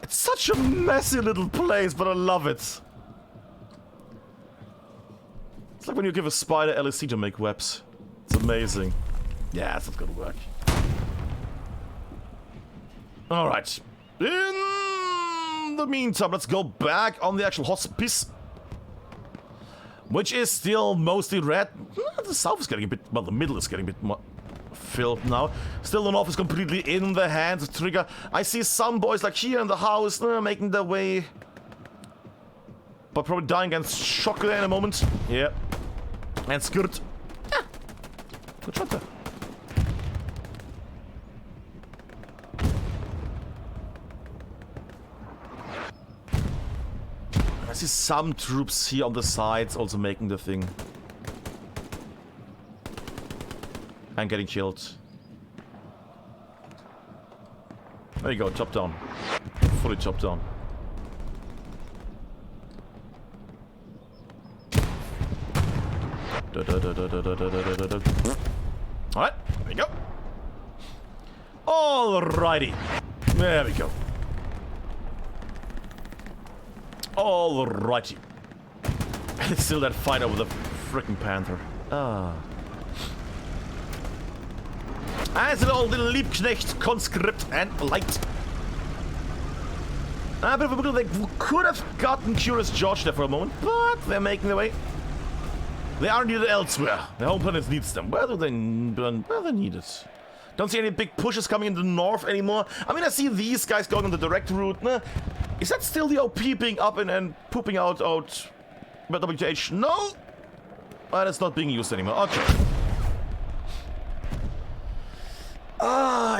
It's such a messy little place, but I love it. It's like when you give a spider LSD to make webs. It's amazing. Yeah, it's not gonna work. Alright. In the meantime, let's go back on the actual hospice. Which is still mostly red. The south is getting a bit... Well, the middle is getting a bit more filled now. Still the north is completely in the hands of Trigger. I see some boys like here in the house making their way. But probably dying against shock there in a moment. Yeah. And Skirt. Yeah. Good shot there. I see some troops here on the sides also making the thing. And getting killed. There you go, chop down. Fully chopped down. Alright, there you go. Alrighty. There we go. Alrighty. And it's still that fight over the freaking Panther. As an old little Liebknecht, conscript, and light. But they could have gotten Curious George there for a moment, but they're making their way. They are needed elsewhere. Their home planet needs them. Where do they need it? Don't see any big pushes coming in the north anymore. I mean, I see these guys going on the direct route. Is that still the OP being up and pooping out by WTH? No! But it's not being used anymore. Okay.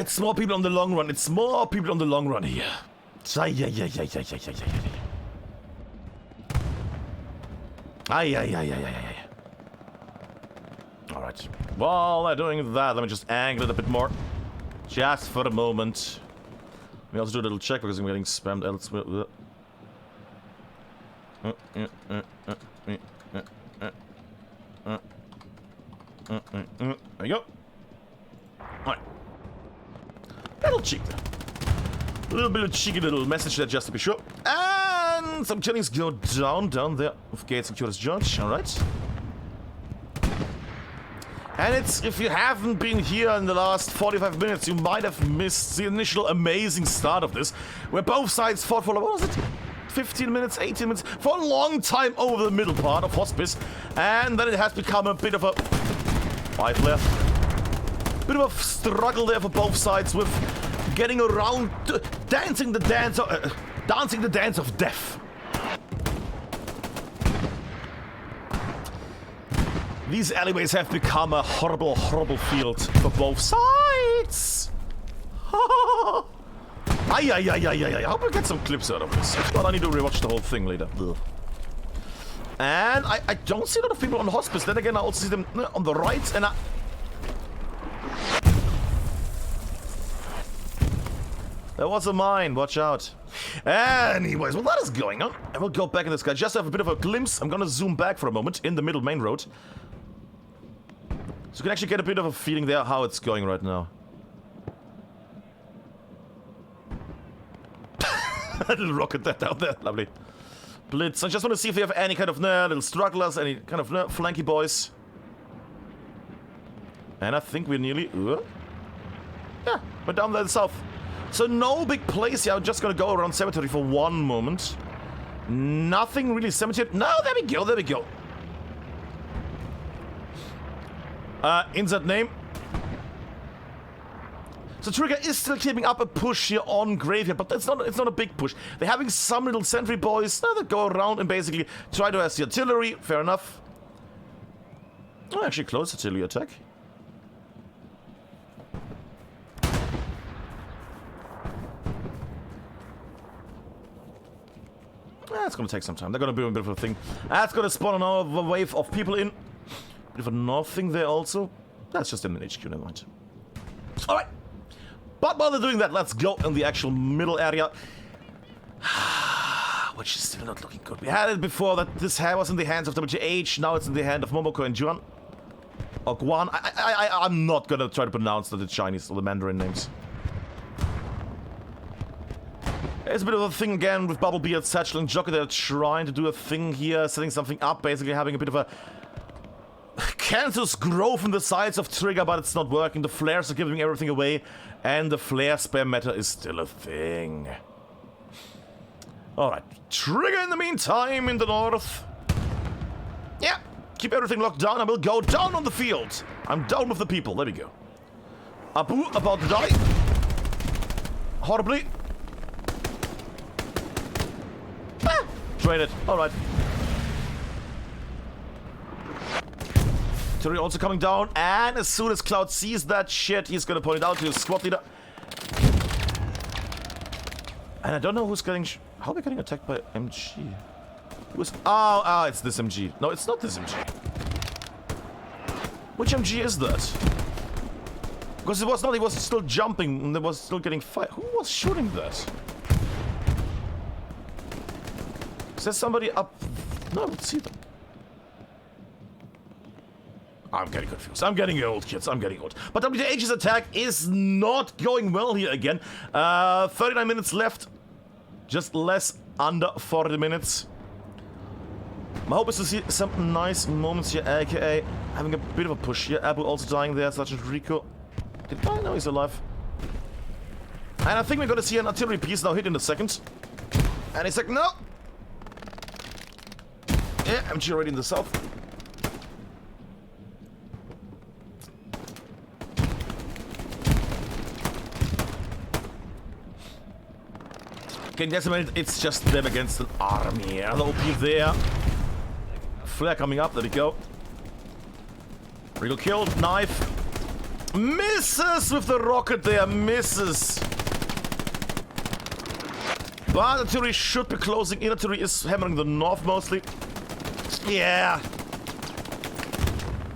It's more people on the long run. It's more people on the long run here. Alright. While they're doing that, let me just angle it a bit more. Just for a moment. We also do a little check because I'm getting spammed elsewhere. There we go. Alright. Little cheek there. A little bit of cheeky little message there just to be sure. And some killings go down there with Gates and Curious Judge. Alright. And it's, if you haven't been here in the last 45 minutes, you might have missed the initial amazing start of this, where both sides fought for, what was it? 15 minutes, 18 minutes, for a long time over the middle part of Hospice. And then it has become a bit of a... 5 left. Bit of a struggle there for both sides with getting around, dancing the dance of death. These alleyways have become a horrible, horrible field for both sides. I hope I get some clips out of this. If not, I need to rewatch the whole thing later. Ugh. And I don't see a lot of people on Hospice. Then again, I also see them on the right, and there was a mine, watch out. Anyways, well, that is going on. And we'll go back in the sky just to have a bit of a glimpse. I'm gonna zoom back for a moment in the middle main road. So you can actually get a bit of a feeling there how it's going right now. A little rocket that down there, lovely. Blitz, I just want to see if we have any kind of little strugglers, any kind of flanky boys. And I think we're nearly... yeah, we're down there south. So no big place here, I'm just gonna go around cemetery for one moment. Nothing really cemetery... No, there we go, there we go. Insert name. So Trigger is still keeping up a push here on Graveyard, but it's not a big push. They're having some little sentry boys that go around and basically try to has the artillery. Fair enough. Oh, actually close artillery attack. That's gonna take some time. They're gonna do a bit of a thing. That's gonna spawn another wave of people in. Bit of a north thing there also. That's just in an HQ, never mind. Alright. But while they're doing that, let's go in the actual middle area. Which is still not looking good. We had it before that this was in the hands of WTH, now it's in the hand of Momoko and Juan. Or Guan. I'm not gonna try to pronounce the Chinese or the Mandarin names. It's a bit of a thing again with Bubblebeard, Satchel, and Joker. They're trying to do a thing here, setting something up, basically having a bit of a Kansas growth in the sides of Trigger, but it's not working. The flares are giving everything away, and the flare spam meta is still a thing. Alright, Trigger in the meantime in the north. Yeah, keep everything locked down. I will go down on the field. I'm down with the people. There we go. Abu about to die. Horribly. Ah, traded. Alright. Terry also coming down, and as soon as Cloud sees that shit, he's gonna point it out to his squad leader. And I don't know who's getting... How are we getting attacked by MG? Who's... Oh, it's this MG. No, it's not this MG. Which MG is that? Because it was not, he was still jumping, and there was still getting fired. Who was shooting that? Is there somebody up... No, I don't see them. I'm getting confused. I'm getting old, kids. I'm getting old. But WTH's attack is not going well here again. 39 minutes left. Just less under 40 minutes. My hope is to see some nice moments here, aka having a bit of a push here. Abu also dying there, such as Rico. Did I know he's alive? And I think we're gonna see an artillery piece now hit in a second. And he's like, no! Yeah, MG already in the south. Getting decimated, it's just them against an army. Another OP there. Flare coming up, there we go. Rico killed, knife. Misses with the rocket there, misses. But artillery should be closing in. Artillery is hammering the north mostly. Yeah.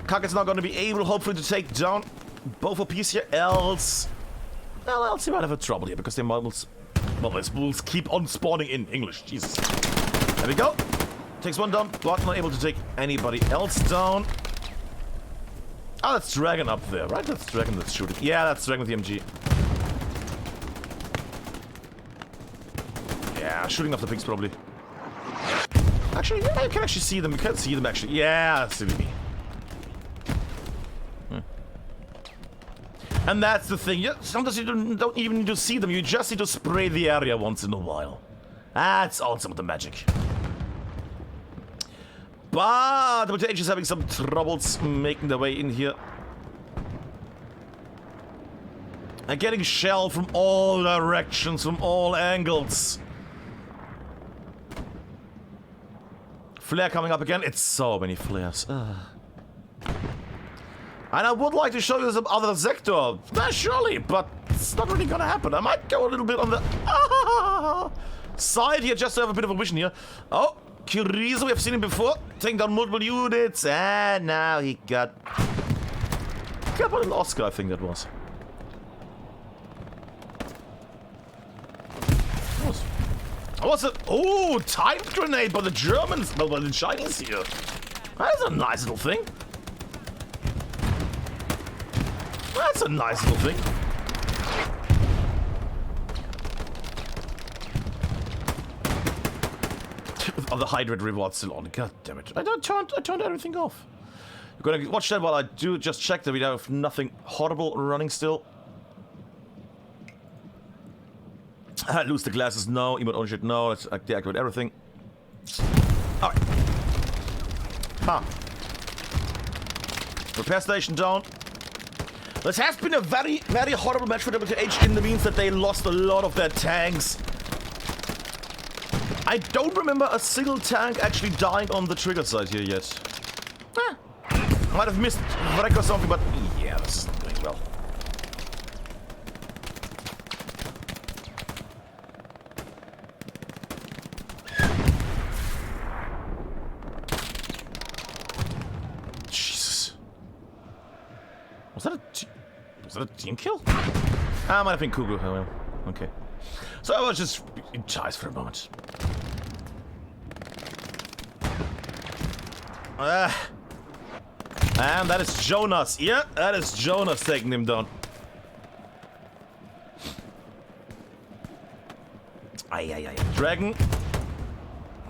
Kaka's not going to be able, hopefully, to take down both OPs here, else... Well, else he might have a trouble here, because they Well, this will keep on spawning in English. Jesus. There we go. Takes one down, but not able to take anybody else down. Oh, that's Dragon up there, right? That's Dragon that's shooting. Yeah, that's Dragon with the MG. Yeah, shooting off the pigs probably. Actually, yeah, you can actually see them. You can see them actually. Yeah, that's silly me. And that's the thing. Sometimes you don't even need to see them. You just need to spray the area once in a while. That's also the magic. But WTH is having some troubles making their way in here. And getting shelled from all directions, from all angles. Flare coming up again. It's so many flares. And I would like to show you some other sector, surely, but it's not really gonna happen. I might go a little bit on the side here just to have a bit of a vision here. Oh, Curated, we have seen him before, taking down multiple units, and now he got a little Oscar, I think that was. What's it? Oh, time grenade by the Germans, well, by the Chinese here. That's a nice little thing. That's a nice little thing. Oh, the hydrate reward's still on. God damn it! I turned everything off. You're gonna watch that while I do just check that we have nothing horrible running still. Lose the glasses, no. Emote ownership, no. Let's deactivate everything. Alright. Huh. Repair station down. This has been a very, very horrible match for WTH in the means that they lost a lot of their tanks. I don't remember a single tank actually dying on the trigger side here yet. Might have missed wreck or something, but yeah, this isn't going well. Jesus. Was that a team kill? Ah, might have been Kugu. Oh, well. Okay. So I was just in ties for a moment. And that is Jonas. Yeah, that is Jonas taking him down. Dragon.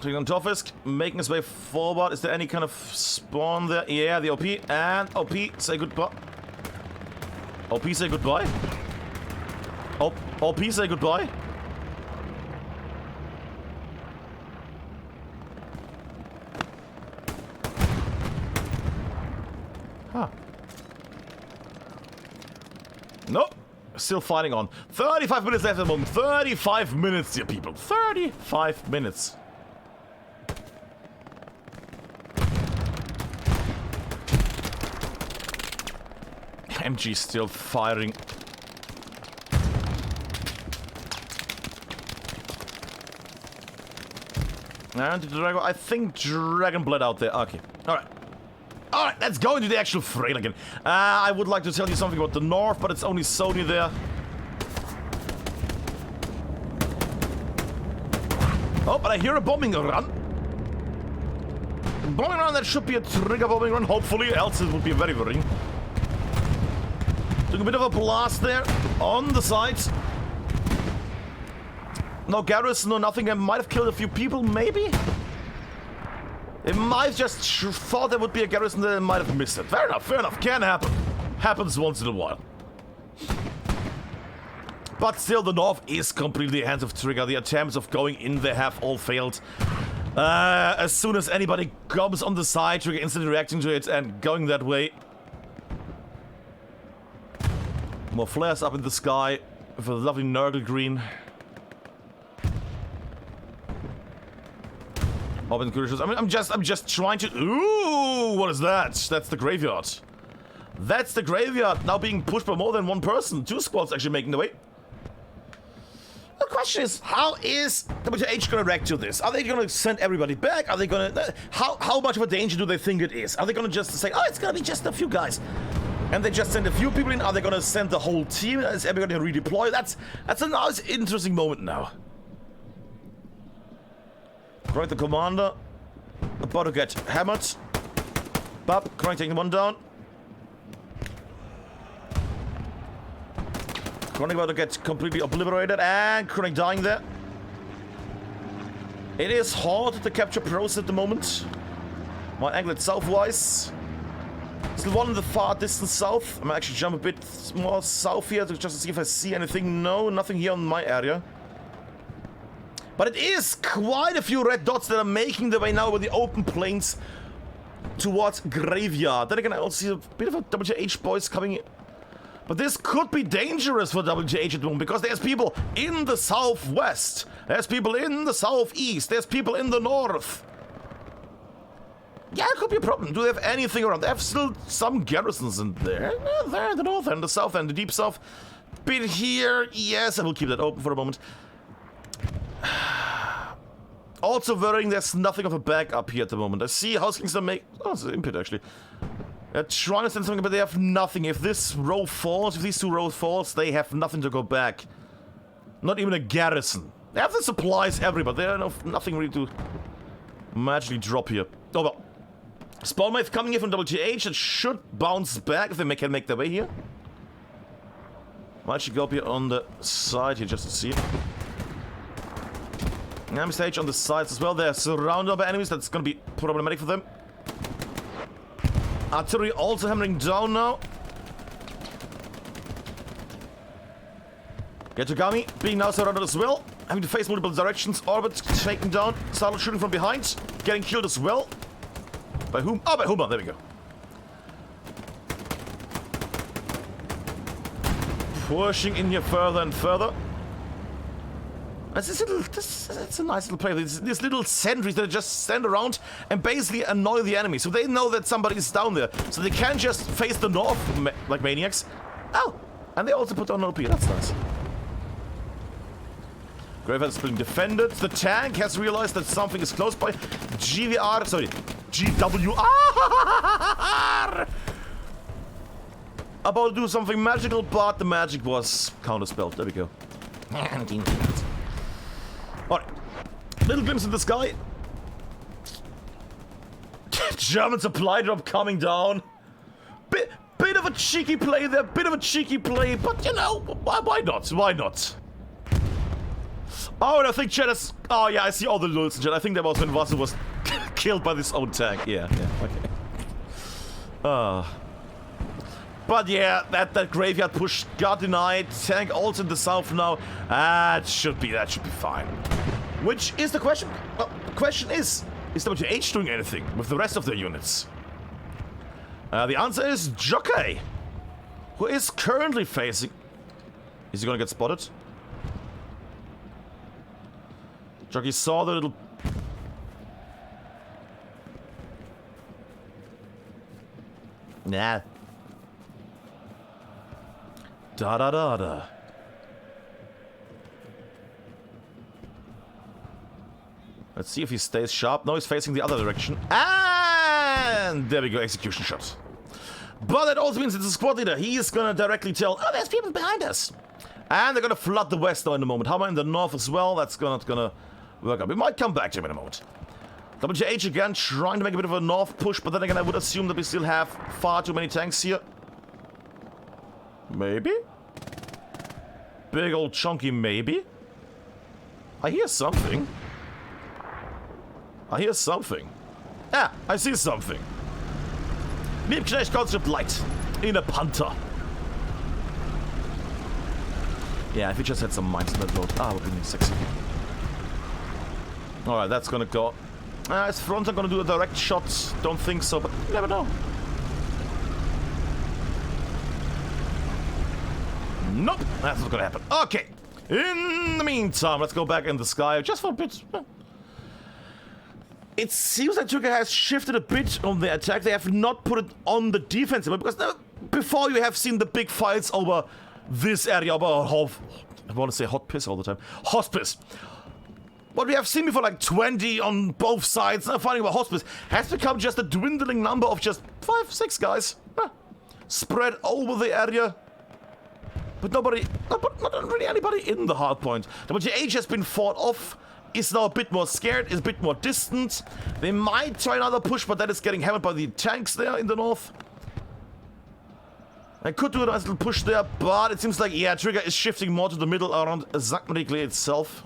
Taking on Tofisk, making his way forward. Is there any kind of spawn there? Yeah, the OP. And OP, say goodbye. OP, say goodbye. OP, say goodbye. Huh. Nope. Still fighting on. 35 minutes left at the moment. 35 minutes, dear people. 35 minutes. MG still firing. And the Dragon, I think Dragon bled out there. Okay. Alright. Alright, let's go into the actual fray again. I would like to tell you something about the north, but it's only Sony there. Oh, but I hear a bombing run. Bombing run, that should be a trigger bombing run, hopefully, else it would be very worrying. Took a bit of a blast there on the side. No garrison, no nothing. I might have killed a few people, maybe? They might have just thought there would be a garrison there and might have missed it. Fair enough. Can happen. Happens once in a while. But still, the north is completely hands of trigger. The attempts of going in there have all failed. As soon as anybody comes on the side, trigger instantly reacting to it and going that way. More flares up in the sky with a lovely Nurgle green. I'm just trying to. Ooh, what is that? That's the graveyard. That's the graveyard now being pushed by more than one person. 2 squads actually making the way. The question is, how is WTH gonna react to this? Are they gonna send everybody back? Are they gonna? How much of a danger do they think it is? Are they gonna just say, oh, it's gonna be just a few guys? And they just send a few people in. Are they gonna send the whole team? Is everybody gonna redeploy? That's a nice, interesting moment now. Correct, the commander. About to get hammered. Bub, correct, taking one down. Chronic about to get completely obliterated, and Chronic dying there. It is hard to capture pros at the moment. My angle it southwise. Still one in the far distance south. I'm gonna actually jump a bit more south here just to see if I see anything. No, nothing here in my area. But it is quite a few red dots that are making their way now over the open plains towards Graveyard. Then again, I also see a bit of a WTH boys coming in. But this could be dangerous for WTH at the moment, because there's people in the southwest, there's people in the southeast, there's people in the north. Yeah, it could be a problem. Do they have anything around? They have still some garrisons in there. There in the north and the south and the deep south. Bit here, yes, I will keep that open for a moment. Also worrying there's nothing of a backup here at the moment. I see House Kings are oh, it's an impet actually. They're trying to send something, but they have nothing. If this row falls, if these two rows falls, they have nothing to go back. Not even a garrison. They have the supplies everywhere, but they have nothing really to magically drop here. Oh well. Spawn wave coming here from WTH. It should bounce back if they can make their way here. Might actually go up here on the side here just to see it. Stage on the sides as well. They're surrounded by enemies. That's going to be problematic for them. Artillery also hammering down now. Getogami being now surrounded as well. Having to face multiple directions. Orbit taken down. Started shooting from behind. Getting killed as well. By whom? Oh, by Huma. There we go. Pushing in here further and further. It's a nice little play. These little sentries that just stand around and basically annoy the enemy. So they know that somebody is down there. So they can't just face the north like maniacs. Oh! And they also put on OP. That's nice. Graveyard is being defended. The tank has realized that something is close by. GWR. About to do something magical, but the magic was counterspelled. There we go. Alright. Little glimpse in the sky. German supply drop coming down. Bit of a cheeky play there. Bit of a cheeky play. But, you know, why not? Why not? Oh, and I think Chet is... Oh, yeah, I see all the lulz in Chet. I think that was when Vasu was killed by this own tank. Yeah, okay. But yeah, that graveyard push got denied. Tank also in the south now. That should be fine. Which is the question? Well, the question is WTH doing anything with the rest of their units? The answer is Jockey, who is currently facing... Is he gonna get spotted? Jockey saw the little... Nah. Da-da-da-da. Let's see if he stays sharp. No, he's facing the other direction. And there we go, execution shot. But that also means it's a squad leader. He is gonna directly tell, oh, there's people behind us. And they're gonna flood the west now in a moment. Hammer in the north as well. That's not gonna work out. We might come back to him in a moment. WTH again trying to make a bit of a north push, but then again I would assume that we still have far too many tanks here. Maybe? Big old chunky maybe? I hear something. I hear something. Ah, I see something. Liebknecht concept light in a Panther. Yeah, if we just had some mines in that load. Ah, would be sexy. Alright, that's gonna go. Is Fronter gonna do a direct shot? Don't think so, but you never know. Nope, that's not gonna happen. Okay, in the meantime, let's go back in the sky just for a bit. It seems like Turkey has shifted a bit on the attack. They have not put it on the defensive, because before you have seen the big fights over this area, over I want to say hot piss all the time. Hospice. What we have seen before, like 20 on both sides, now fighting about hospice, has become just a dwindling number of just 5, 6 guys. spread over the area. But not really anybody in the hard point. WTH has been fought off, is now a bit more scared, is a bit more distant. They might try another push, but that is getting hammered by the tanks there in the north. I could do a nice little push there, but it seems like, yeah, Trigger is shifting more to the middle around Admincam itself.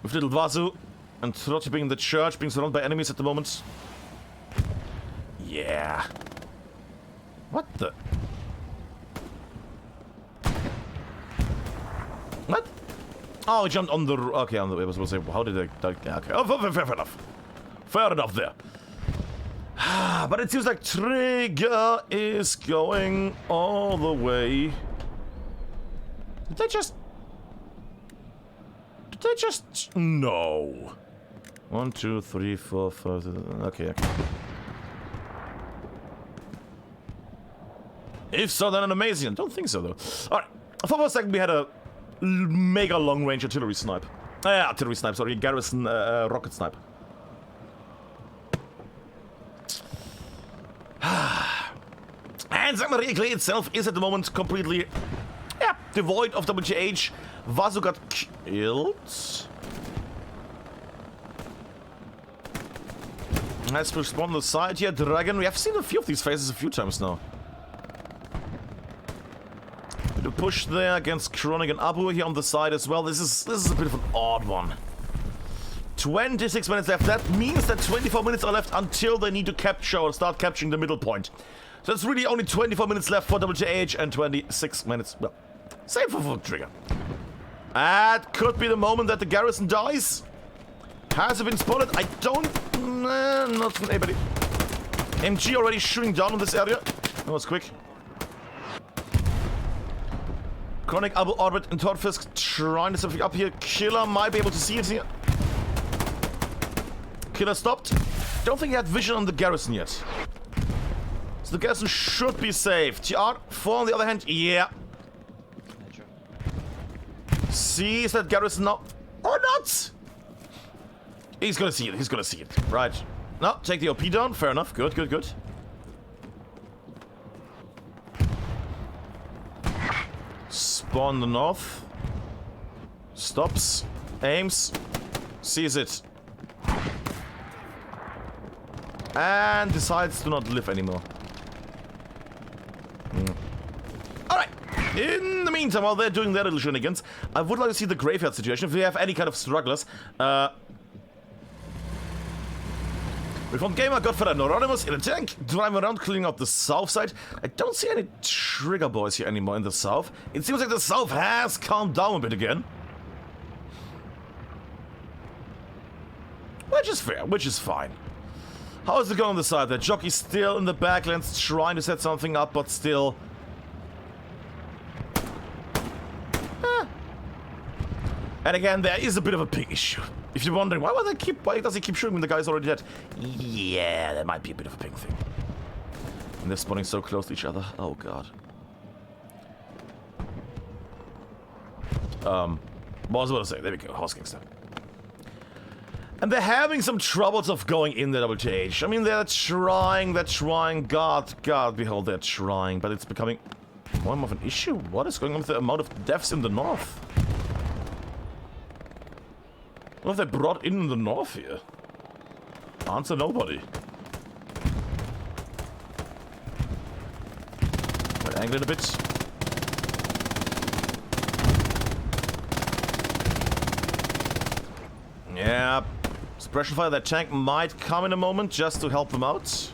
With little Vasu and Trotty being in the church, being surrounded by enemies at the moment. Yeah. What the? What? Oh, he jumped on the... Okay, on the... I was supposed to say, how did I... Okay, oh, fair enough. Fair enough there. But it seems like Trigger is going all the way. Did they just... No. 1, 2, 3, 4, 5... Okay. If so, then an amazing. I don't think so, though. Alright. For a second, we had a mega long-range artillery snipe. Artillery snipe, sorry. Garrison rocket snipe. And Admincam itself is at the moment completely devoid of WTH. Vasu got killed. Has respawned on the side here. Dragon. We have seen a few of these faces a few times now. Bit of push there against Chronic and Abu here on the side as well. This is a bit of an odd one. 26 minutes left. That means that 24 minutes are left until they need to capture or start capturing the middle point. So it's really only 24 minutes left for WTH and 26 minutes. Well, same for Trigger. That could be the moment that the garrison dies. Has it been spotted? I don't... not from anybody. MG already shooting down on this area. That was quick. Chronic, Abu, Orbit, and Torfisk trying to set something up here. Killer might be able to see it here. Killer stopped. Don't think he had vision on the garrison yet. So the garrison should be safe. TR4 on the other hand, yeah. Sees that garrison now. Or not! He's gonna see it, he's gonna see it. Right. No, take the OP down. Fair enough. Good, good, good. Spawn the north. Stops. Aims. Sees it. And decides to not live anymore. Alright. In the meantime, while they're doing their little shenanigans, I would like to see the graveyard situation. If we have any kind of strugglers. We found Gamer, Godfather, and Anonymous in a tank, driving around cleaning up the south side. I don't see any Trigger boys here anymore in the south. It seems like the south has calmed down a bit again. Which is fair, which is fine. How is it going on the side there? Jockey's still in the backlands trying to set something up, but still... And again, there is a bit of a ping issue. If you're wondering, why does he keep shooting when the guy's already dead? Yeah, there might be a bit of a ping thing. And they're spawning so close to each other. Oh, God. What was I about to say? There we go, Horse Gangster. And they're having some troubles of going in the WTH. I mean, they're trying. God, behold, they're trying. But it's becoming more and more of an issue. What is going on with the amount of deaths in the north? What have they brought in the north here? Answer nobody. Might angle it a bit. Yeah. Suppression fire, that tank might come in a moment just to help them out.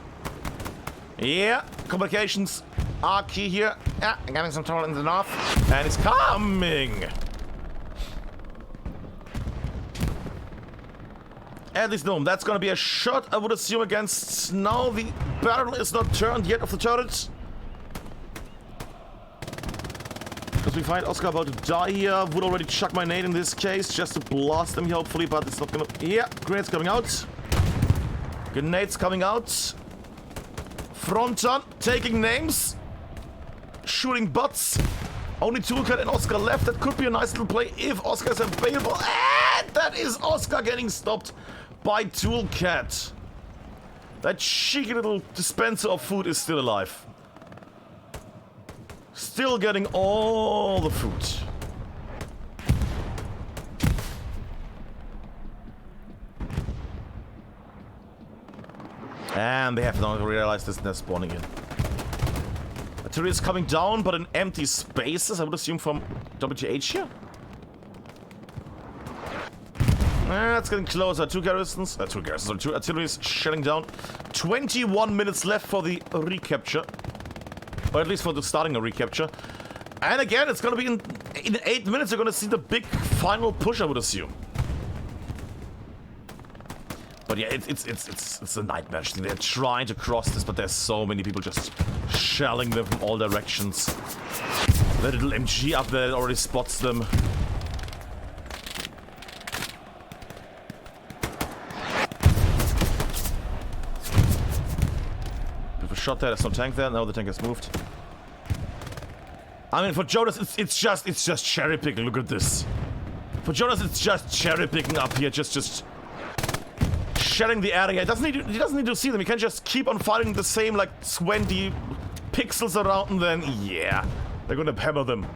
Yeah. Complications are key here. Yeah, I'm getting some trouble in the north. And it's coming! At least no, that's gonna be a shot, I would assume, against... Now the barrel is not turned yet of the turret. Because we find Oscar about to die here. Would already chuck my nade in this case, just to blast them here, hopefully, but it's not gonna... Yeah, grenades coming out. Grenades coming out. Fronton, taking names. Shooting butts. Only Toolcat and Oscar left. That could be a nice little play if Oscar is available. And that is Oscar getting stopped by Toolcat. That cheeky little dispenser of food is still alive. Still getting all the food. And they have not realized this and they're spawning in. Artillery is coming down, but in empty spaces, I would assume from WTH here. It's getting closer. Two artillery is shutting down. 21 minutes left for the recapture. Or at least for the starting a recapture. And again, it's gonna be in 8 minutes, you're gonna see the big final push, I would assume. But yeah, it's a nightmare. They're trying to cross this, but there's so many people just shelling them from all directions. The little MG up there already spots them. Shot there, there's no tank there. No, the tank has moved. I mean, for Jonas, it's just cherry picking. Look at this. For Jonas, it's just cherry picking up here, just shelling the area. He doesn't need to see them. He can just keep on firing the same like 20 pixels around, and then yeah, they're gonna hammer them.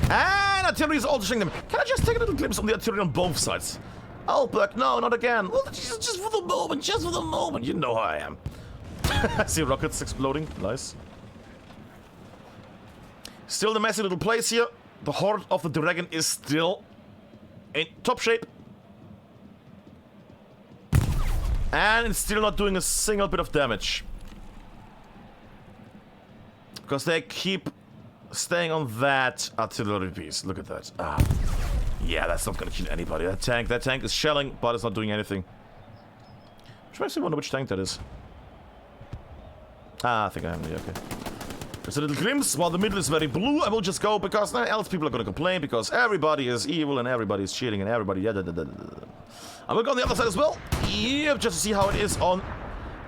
And artillery is also showing them. Can I just take a little glimpse on the artillery on both sides? Alberg, no, not again. Well, just for the moment, just for the moment. You know how I am. I see rockets exploding. Nice. Still the messy little place here. The Horde of the Dragon is still in top shape. And it's still not doing a single bit of damage. Because they keep staying on that artillery piece. Look at that. Ah. Yeah, that's not gonna kill anybody. That tank is shelling, but it's not doing anything. Which makes me wonder which tank that is. Ah, I think I have it. Okay. There's a little glimpse. While the middle is very blue, I will just go because else people are gonna complain because everybody is evil and everybody is cheating and everybody. I will go on the other side as well. Yep, just to see how it is on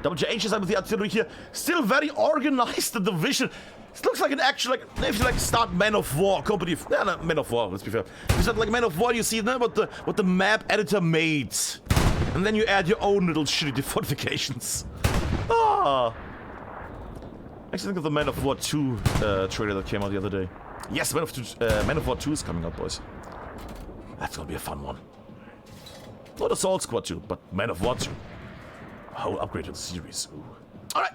WTH side with the artillery here. Still very organized. The division. It looks like an actual, like, if you like start Man of War company. No, not Man of War, let's be fair. If you start like Man of War, you see what the map editor made. And then you add your own little shitty fortifications. Ah. Actually think of the Man of War 2 trailer that came out the other day. Yes, Man of War 2 is coming out, boys. That's gonna be a fun one. Not Assault Squad 2, but Man of War 2. A whole upgraded series. Ooh. Alright.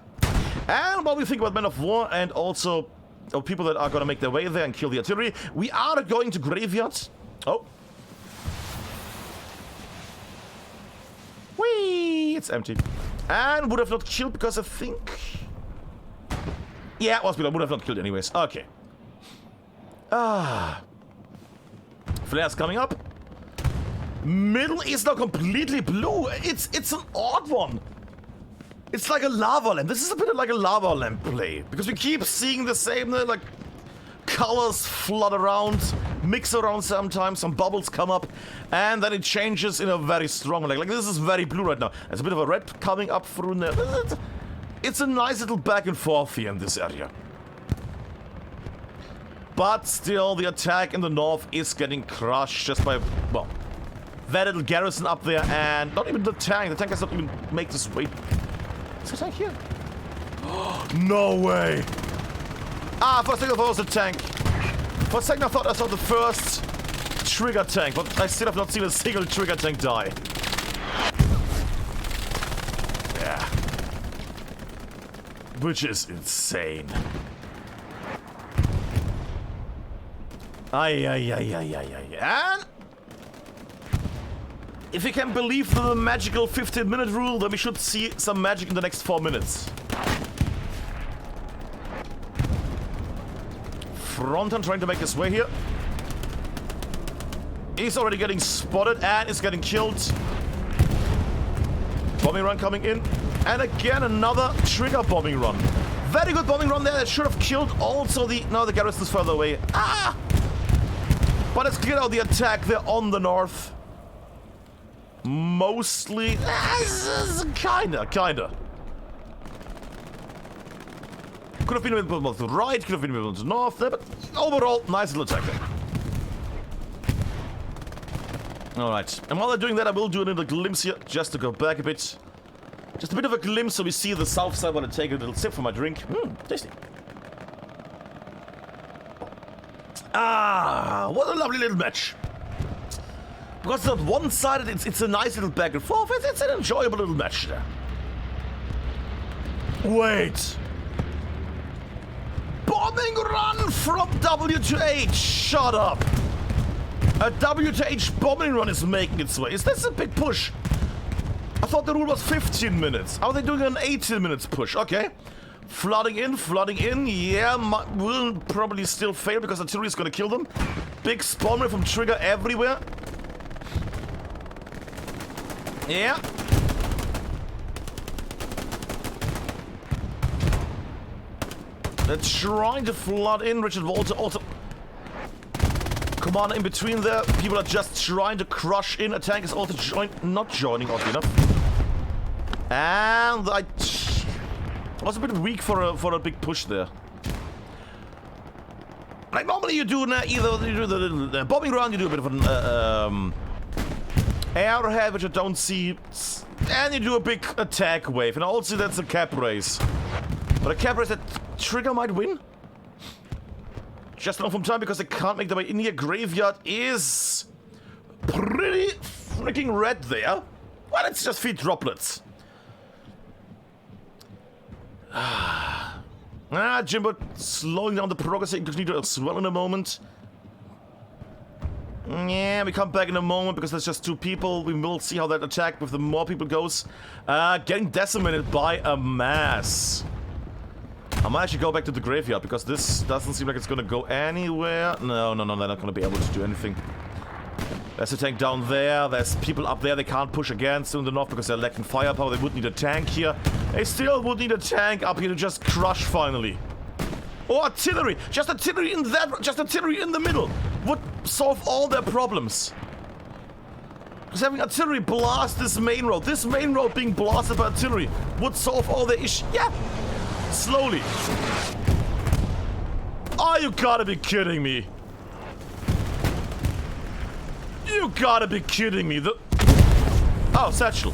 And while we think about Men of War and also people that are gonna make their way there and kill the artillery, we are going to Graveyard. Oh. Whee! It's empty. And would have not killed because I think... Yeah, it was, but I would have not killed anyways. Okay. Ah. Flares coming up. Middle is now completely blue. It's an odd one. It's like a lava lamp. This is a bit like a lava lamp play. Because we keep seeing the same, like, colors flood around, mix around sometimes, some bubbles come up, and then it changes in a very strong, like this is very blue right now. There's a bit of a red coming up through there. It's a nice little back and forth here in this area. But still, the attack in the north is getting crushed just by, well, that little garrison up there, and not even the tank. The tank has not even made this way. Is the tank here? No way! Ah, for a second I thought it was a tank. For a second I thought I saw the first trigger tank, but I still have not seen a single trigger tank die. Yeah. Which is insane. And if we can believe the magical 15-minute rule, then we should see some magic in the next 4 minutes. Fronton trying to make his way here. He's already getting spotted and is getting killed. Bombing run coming in. And again, another trigger bombing run. Very good bombing run there. That should have killed also the... No, the garrison is further away. Ah! But it's cleared out the attack there on the north. Mostly... Kinda. Could have been a bit more to the right, could have been a bit more to the north there, but overall, nice little attack there. Alright, and while they're doing that, I will do a little glimpse here, just to go back a bit. Just a bit of a glimpse so we see the south side while I take a little sip from my drink. Tasty. Ah, what a lovely little match. Because it's not one-sided, it's a nice little back and forth. It's an enjoyable little match there. Wait. Bombing run from WTH. Shut up. A WTH bombing run is making its way. Is this a big push? I thought the rule was 15 minutes. How are they doing an 18 minutes push? Okay. Flooding in. Yeah, will probably still fail because artillery is going to kill them. Big spawn from trigger everywhere. Yeah. They're trying to flood in. Richard Walter also... Commander in between there. People are just trying to crush in. A tank is also not joining, oddly enough. And I was a bit weak for a big push there. Like normally you do either you do the bombing run, you do a bit of an airhead, which I don't see, and you do a big attack wave. And also that's a cap race. But a cap race that Trigger might win. Just enough from time because they can't make their way in here. Graveyard is pretty freaking red there. Well, it's just feed droplets. Jimbo slowing down the progress incognito as well in a moment. Yeah, we come back in a moment because there's just two people. We will see how that attack with the more people goes. Getting decimated by a mass. I might actually go back to the graveyard because this doesn't seem like it's gonna go anywhere. No, they're not gonna be able to do anything. There's a tank down there. There's people up there they can't push again soon enough because they're lacking firepower. They would need a tank here. They still would need a tank up here to just crush finally. Or artillery. Just artillery in that. Just artillery in the middle would solve all their problems. Because having artillery blast this main road being blasted by artillery would solve all their issues. Yeah. Slowly. Oh, you gotta be kidding me. You gotta be kidding me. Oh, satchel.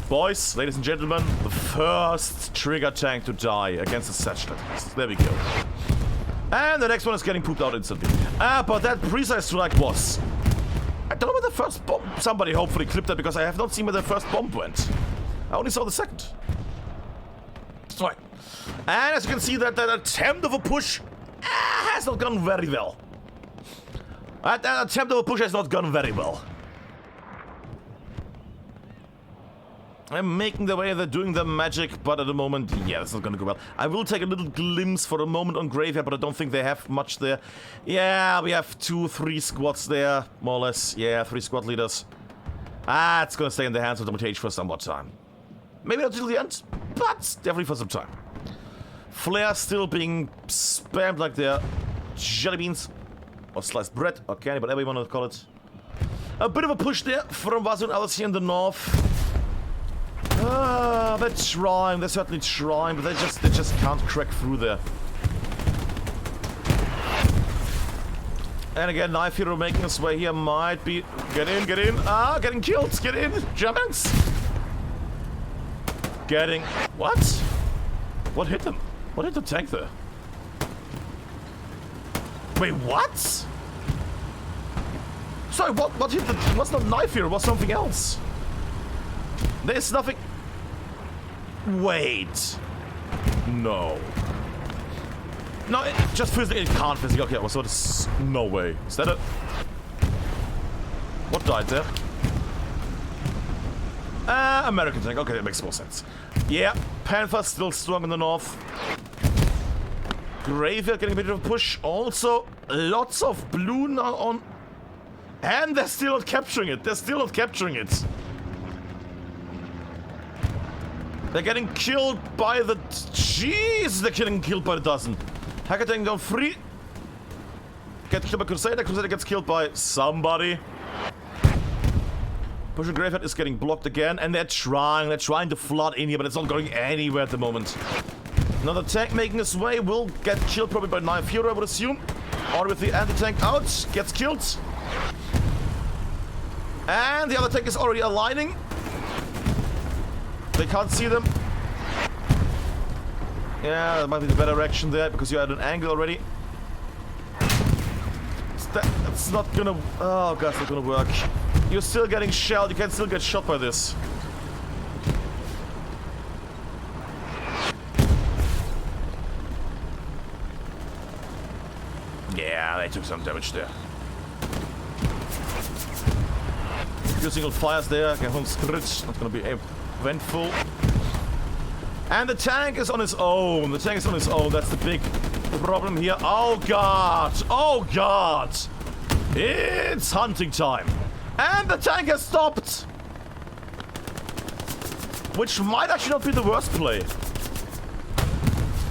Boys, ladies and gentlemen, the first trigger tank to die against the satchel. There we go. And the next one is getting pooped out instantly. But that precise strike was... I don't know where the first bomb... Somebody hopefully clipped that because I have not seen where the first bomb went. I only saw the second. Right. And as you can see, that attempt of a push has not gone very well. That attempt of a push has not gone very well. I'm making the way, they're doing their magic, but at the moment, yeah, that's not gonna go well. I will take a little glimpse for a moment on Graveyard, but I don't think they have much there. Yeah, we have 2-3 squads there, more or less. Yeah, 3 squad leaders. It's gonna stay in the hands of WTH for some more time. Maybe not till the end, but definitely for some time. Flare still being spammed like they're jelly beans. Or sliced bread, or candy, whatever you want to call it. A bit of a push there from Vazu and others here in the north. They're trying, they're certainly trying, but they just can't crack through there. And again, Knife Hero making his way here might be... Get in! Getting killed! Get in! Germans! Getting... What? What hit them? What hit the tank there? Wait, what? Sorry, what hit the... It was not Knife Hero, it was something else. There's nothing... Wait. No. No, it just physically, it can't physically. Okay, so it's no way. Is that it? What died there? American tank. Okay, that makes more sense. Yeah, Panther's still strong in the north. Graveyard getting a bit of a push. Also, lots of blue now on... And they're still not capturing it. They're still not capturing it. They're getting killed by the... Jeez, they're getting killed by the dozen. Hacker tank go free. Get killed by Crusader. Crusader gets killed by somebody. Pushing Graveyard is getting blocked again. And they're trying to flood in here, but it's not going anywhere at the moment. Another tank making his way will get killed probably by Knife Hero, I would assume. Or with the anti-tank out, gets killed. And the other tank is already aligning. They can't see them. Yeah, that might be the better direction there because you're at an angle already. It's not gonna... Oh god, it's not gonna work. You're still getting shelled. You can still get shot by this. Yeah, they took some damage there. Few single fires there. Get home script. Not gonna be eventful. And the tank is on its own. The tank is on its own. That's the big problem here. Oh god! Oh god! It's hunting time. And the tank has stopped! Which might actually not be the worst play.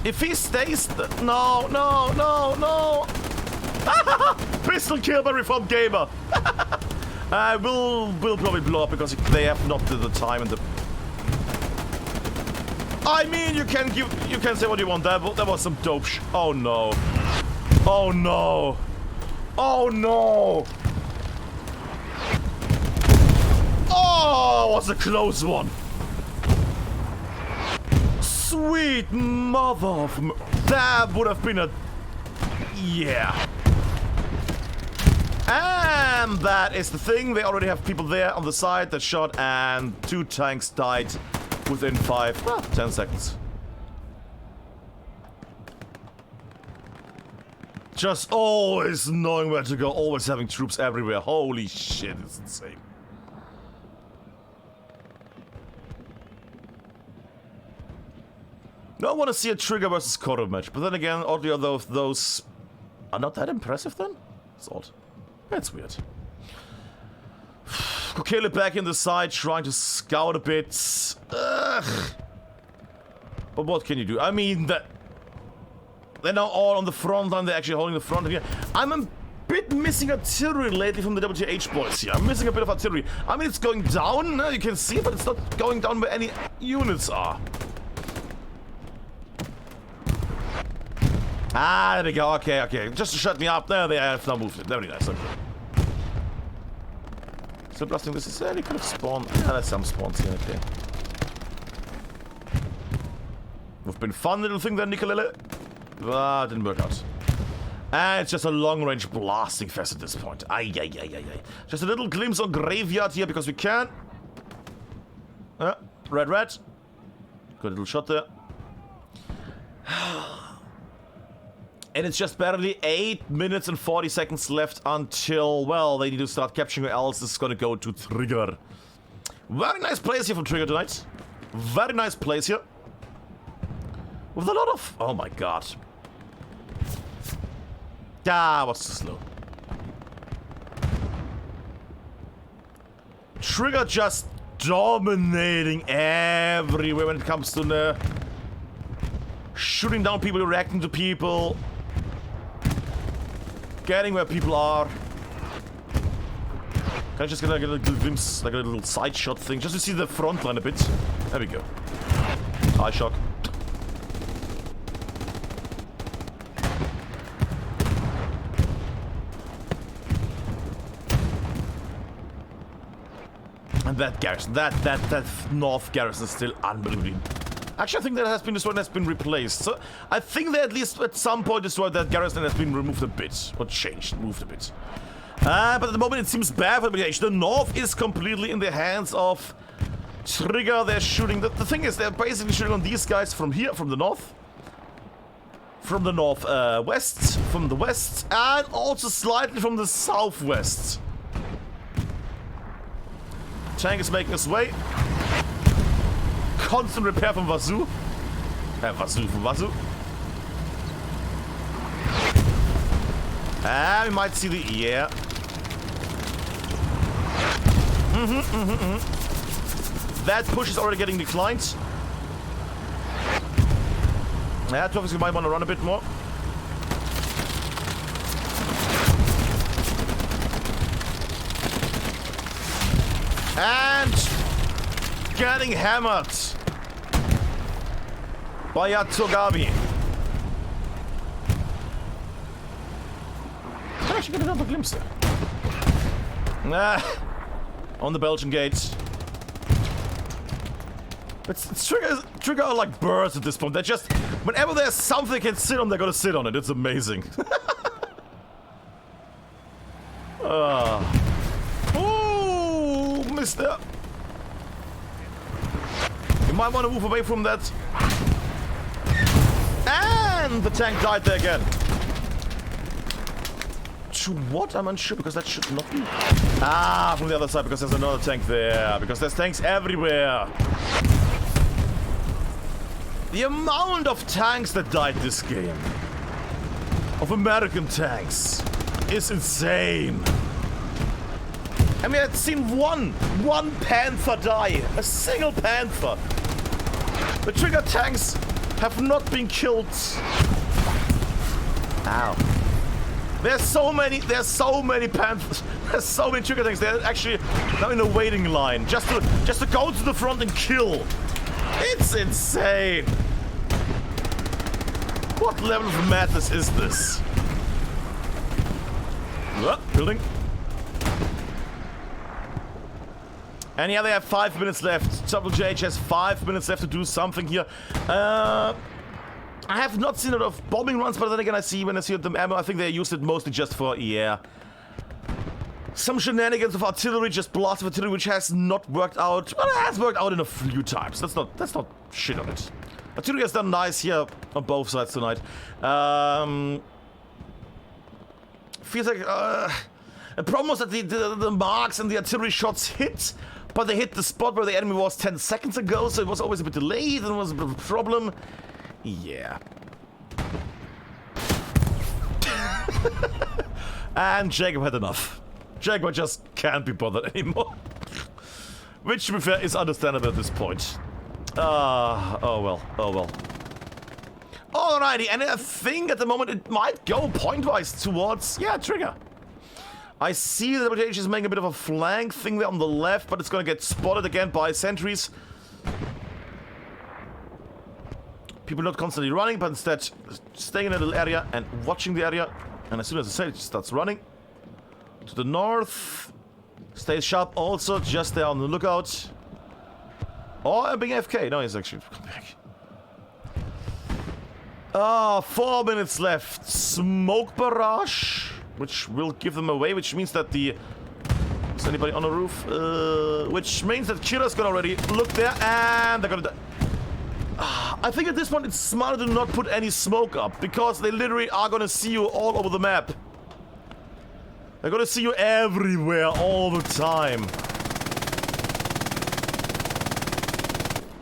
If he stays... No, no, no, no! Pistol kill by Reformed Gamer! We'll probably blow up because they have not the time and the... I mean, you can say what you want. That was some dope Oh no. Oh no. Oh no. Oh, was a close one. Sweet mother of... That would have been a... Yeah. And that is the thing. They already have people there on the side that shot, and 2 tanks died within 10 seconds. Just always knowing where to go, always having troops everywhere. Holy shit, it's insane. No, I want to see a Trigger versus Kodo match, but then again, oddly, although those are not that impressive then? It's odd. That's weird. Kokele back in the side, trying to scout a bit. Ugh. But what can you do? I mean, they're now all on the front line. They're actually holding the front here. I'm a bit missing artillery lately from the WTH boys here. I'm missing a bit of artillery. I mean, it's going down. You can see, but it's not going down where any units are. Ah, there we go. Okay, okay. Just to shut me up. There they have now moved it. Very nice. Okay. Still blasting this is any kind of spawn. Yeah, that's some spawns here. Okay. We've been fun little thing there, Nicolele. Ah, didn't work out. And it's just a long-range blasting fest at this point. Ay, ay, ay, ay, ay. Just a little glimpse on Graveyard here because we can. Red, red. Good little shot there. And it's just barely 8 minutes and 40 seconds left until, well, they need to start capturing or else it's gonna go to Trigger. Very nice plays here from Trigger tonight. Very nice plays here. With a lot of... Oh my god. Ah, was too slow. Trigger just dominating everywhere when it comes to the... shooting down people, reacting to people. Getting where people are. Can I just get like a little glimpse, like a little side shot thing, just to see the front line a bit? There we go. Eye shock. And that garrison, that north garrison is still unbelievable. Actually, I think that has been destroyed and has been replaced. So, I think they at least at some point destroyed that garrison and has been removed a bit. Or changed, moved a bit. But at the moment it seems bad for the BTH. The north is completely in the hands of Trigger. They're shooting. The thing is, they're basically shooting on these guys from here, from the north. From the northwest, from the west, and also slightly from the southwest. Tank is making his way. Constant repair from Vasu. Vasu from Vasu. And we might see the... Yeah. That push is already getting declined. Yeah, obviously might want to run a bit more. And... getting hammered by Yatsugami. I actually get another glimpse there. Nah. On the Belgian gate. It's trigger are like birds at this point. They're just... Whenever there's something they can sit on, they're gonna sit on it. It's amazing. Ooh, mister. You might want to move away from that. And the tank died there again. To what? I'm unsure, because that should not be. Ah, from the other side, because there's another tank there. Because there's tanks everywhere. The amount of tanks that died this game, of American tanks, is insane. I mean, I'd seen one Panther die. A single Panther. The trigger tanks have not been killed. Ow. There's so many Panthers. There's so many trigger tanks. They're actually now in a waiting line just to go to the front and kill. It's insane. What level of madness is this? Building. And yeah, they have 5 minutes left. WTH has 5 minutes left to do something here. I have not seen a lot of bombing runs, but then again, when I see them ammo, I think they used it mostly just for, yeah, some shenanigans of artillery, just blast of artillery, which has not worked out. Well, it has worked out in a few times. That's not shit on it. Artillery has done nice here on both sides tonight. Feels like the problem was that the marks and the artillery shots hit, but they hit the spot where the enemy was 10 seconds ago, so it was always a bit delayed and it was a bit of a problem. Yeah. And Jacob had enough. Jacob just can't be bothered anymore. Which, to be fair, is understandable at this point. Oh well. Alrighty, and I think at the moment it might go point-wise towards, yeah, trigger. I see that WTH is making a bit of a flank thing there on the left, but it's gonna get spotted again by sentries. People not constantly running, but instead staying in a little area and watching the area. And as soon as the sentry starts running to the north, stays sharp also, just there on the lookout. Or I'm being AFK. No, he's actually come back. 4 minutes left. Smoke barrage, which will give them away, which means that the... Is anybody on the roof? Which means that Killer's gonna already look there, and they're gonna... I think at this point it's smarter to not put any smoke up, because they literally are gonna see you all over the map. They're gonna see you everywhere, all the time.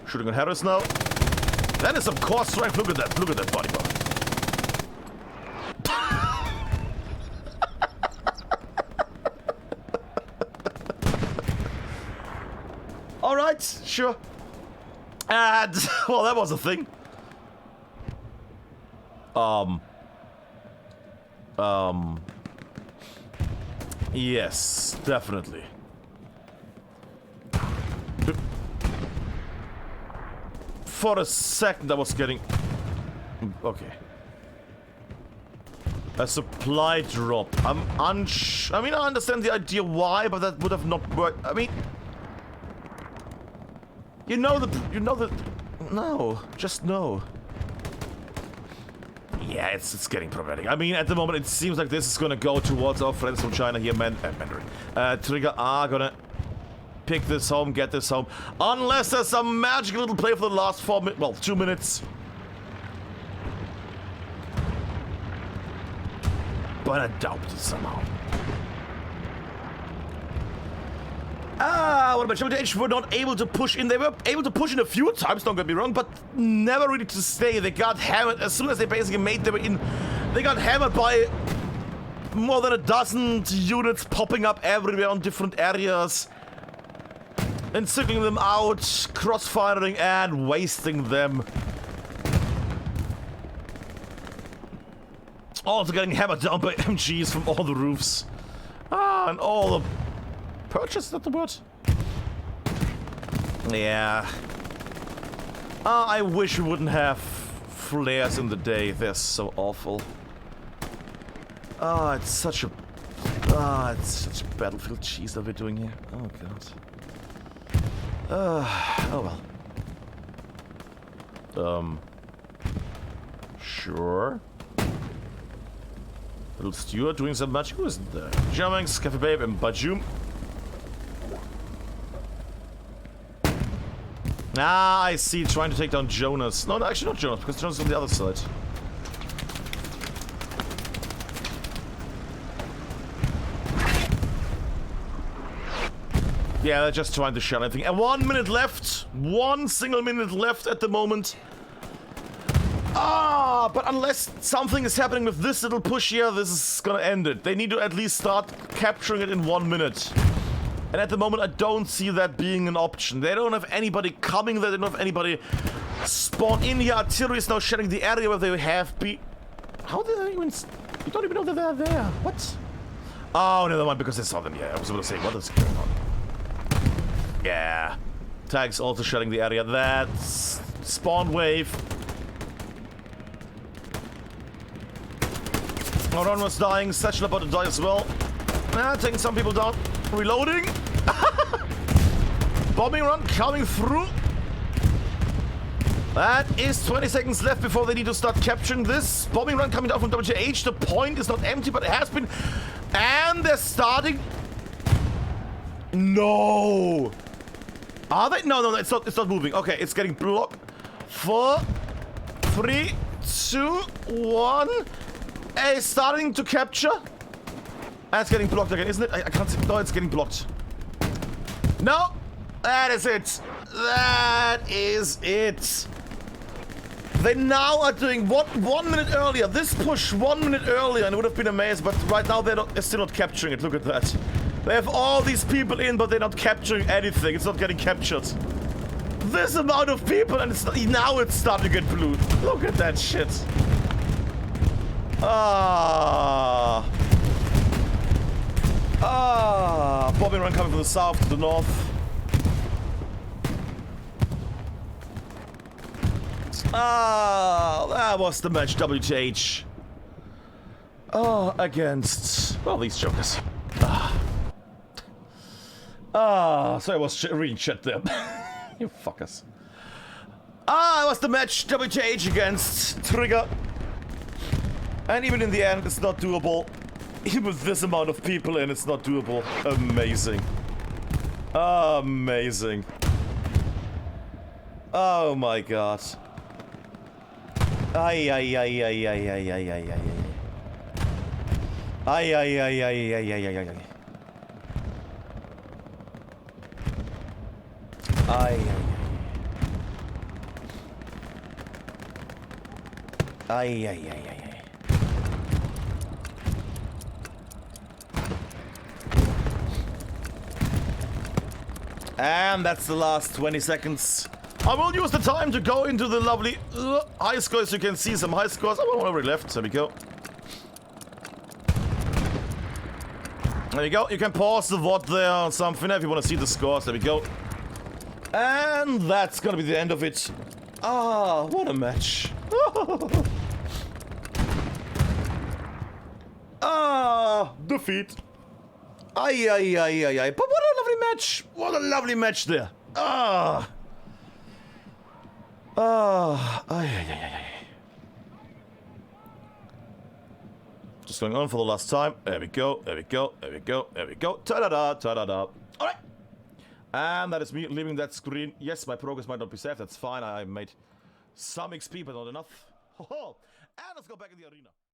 Shooting on Harris now. That is some core strength. Look at that body bar. Alright, sure. And, well, that was a thing. Yes, definitely. For a second I was getting... Okay. A supply drop. I mean, I understand the idea why, but that would have not worked. I mean... You know the... No. Just no. Yeah, it's getting problematic. I mean, at the moment, it seems like this is gonna go towards our friends from China here, Mandarin. Trigger are gonna pick this home, get this home. Unless there's some magical little play for the last 2 minutes. But I doubt it somehow. What about WTH? Were not able to push in. They were able to push in a few times, don't get me wrong, but never really to stay. They got hammered. As soon as they basically made their way in, they got hammered by more than a dozen units popping up everywhere on different areas. And circling them out, cross-firing and wasting them. Also getting hammered down by MGs from all the roofs. And all the... Purchase, is that the word? Yeah. I wish we wouldn't have flares in the day. They're so awful. It's such a... Ah, it's such battlefield cheese that we're doing here. Oh god. Oh well. Sure. Little Stewart doing some magic. Who isn't there? Jammings, Cafe Babe, and Bajoom. Ah, I see. Trying to take down Jonas. No, actually not Jonas, because Jonas is on the other side. Yeah, they're just trying to shell anything. And 1 minute left. 1 single minute left at the moment. Ah, but unless something is happening with this little push here, this is gonna end it. They need to at least start capturing it in 1 minute. And at the moment, I don't see that being an option. They don't have anybody coming there. They don't have anybody spawn in here. Artillery is now shelling the area where they have been. How did they even... You don't even know that they're there. What? Oh, never mind, because they saw them. Yeah, I was about to say, what is going on? Yeah. Tag's also shelling the area. That's spawn wave. Ron was dying. Satchel about to die as well. Taking some people down. Reloading. Bombing run coming through. That is 20 seconds left before they need to start capturing this. Bombing run coming down from WTH. The point is not empty, but it has been. And they're starting. No. Are they? No, it's not moving. Okay, it's getting blocked. 4, 3, 2, 1. It's starting to capture. That's getting blocked again, isn't it? I can't see. No, it's getting blocked. No! That is it. That is it. They now are doing what 1 minute earlier. This push 1 minute earlier and it would have been amazing, but right now they're still not capturing it. Look at that. They have all these people in, but they're not capturing anything. It's not getting captured. This amount of people and now it's starting to get blue. Look at that shit. Bombing run coming from the south to the north. That was the match, WTH. Against... well, these jokers. So I was reading chat there. You fuckers. It was the match, WTH against Trigger. And even in the end, it's not doable. Even with this amount of people in, it's not doable. Amazing. Amazing. Oh my god. Ay, ay, ay, ay, ay, ay, ay, ay, ay, ay. Ay, ay, ay, ay, ay, ay, ay, ay. Ay, ay, ay. Ay, ay, ay, ay, ay. And that's the last 20 seconds. I will use the time to go into the lovely high scores. You can see some high scores. I want already left. There we go. There you go. You can pause the VOD there or something if you want to see the scores. There we go. And that's gonna be the end of it. What a match. Defeat. Ay, ay, ay, ay, ay. But what a lovely match. What a lovely match there. Ay, ay, ay, ay. Just going on for the last time. There we go, there we go, there we go, there we go. Ta-da-da, ta-da-da. Alright. And that is me leaving that screen. Yes, my progress might not be saved. That's fine. I made some XP, but not enough. Ho-ho. And let's go back in the arena.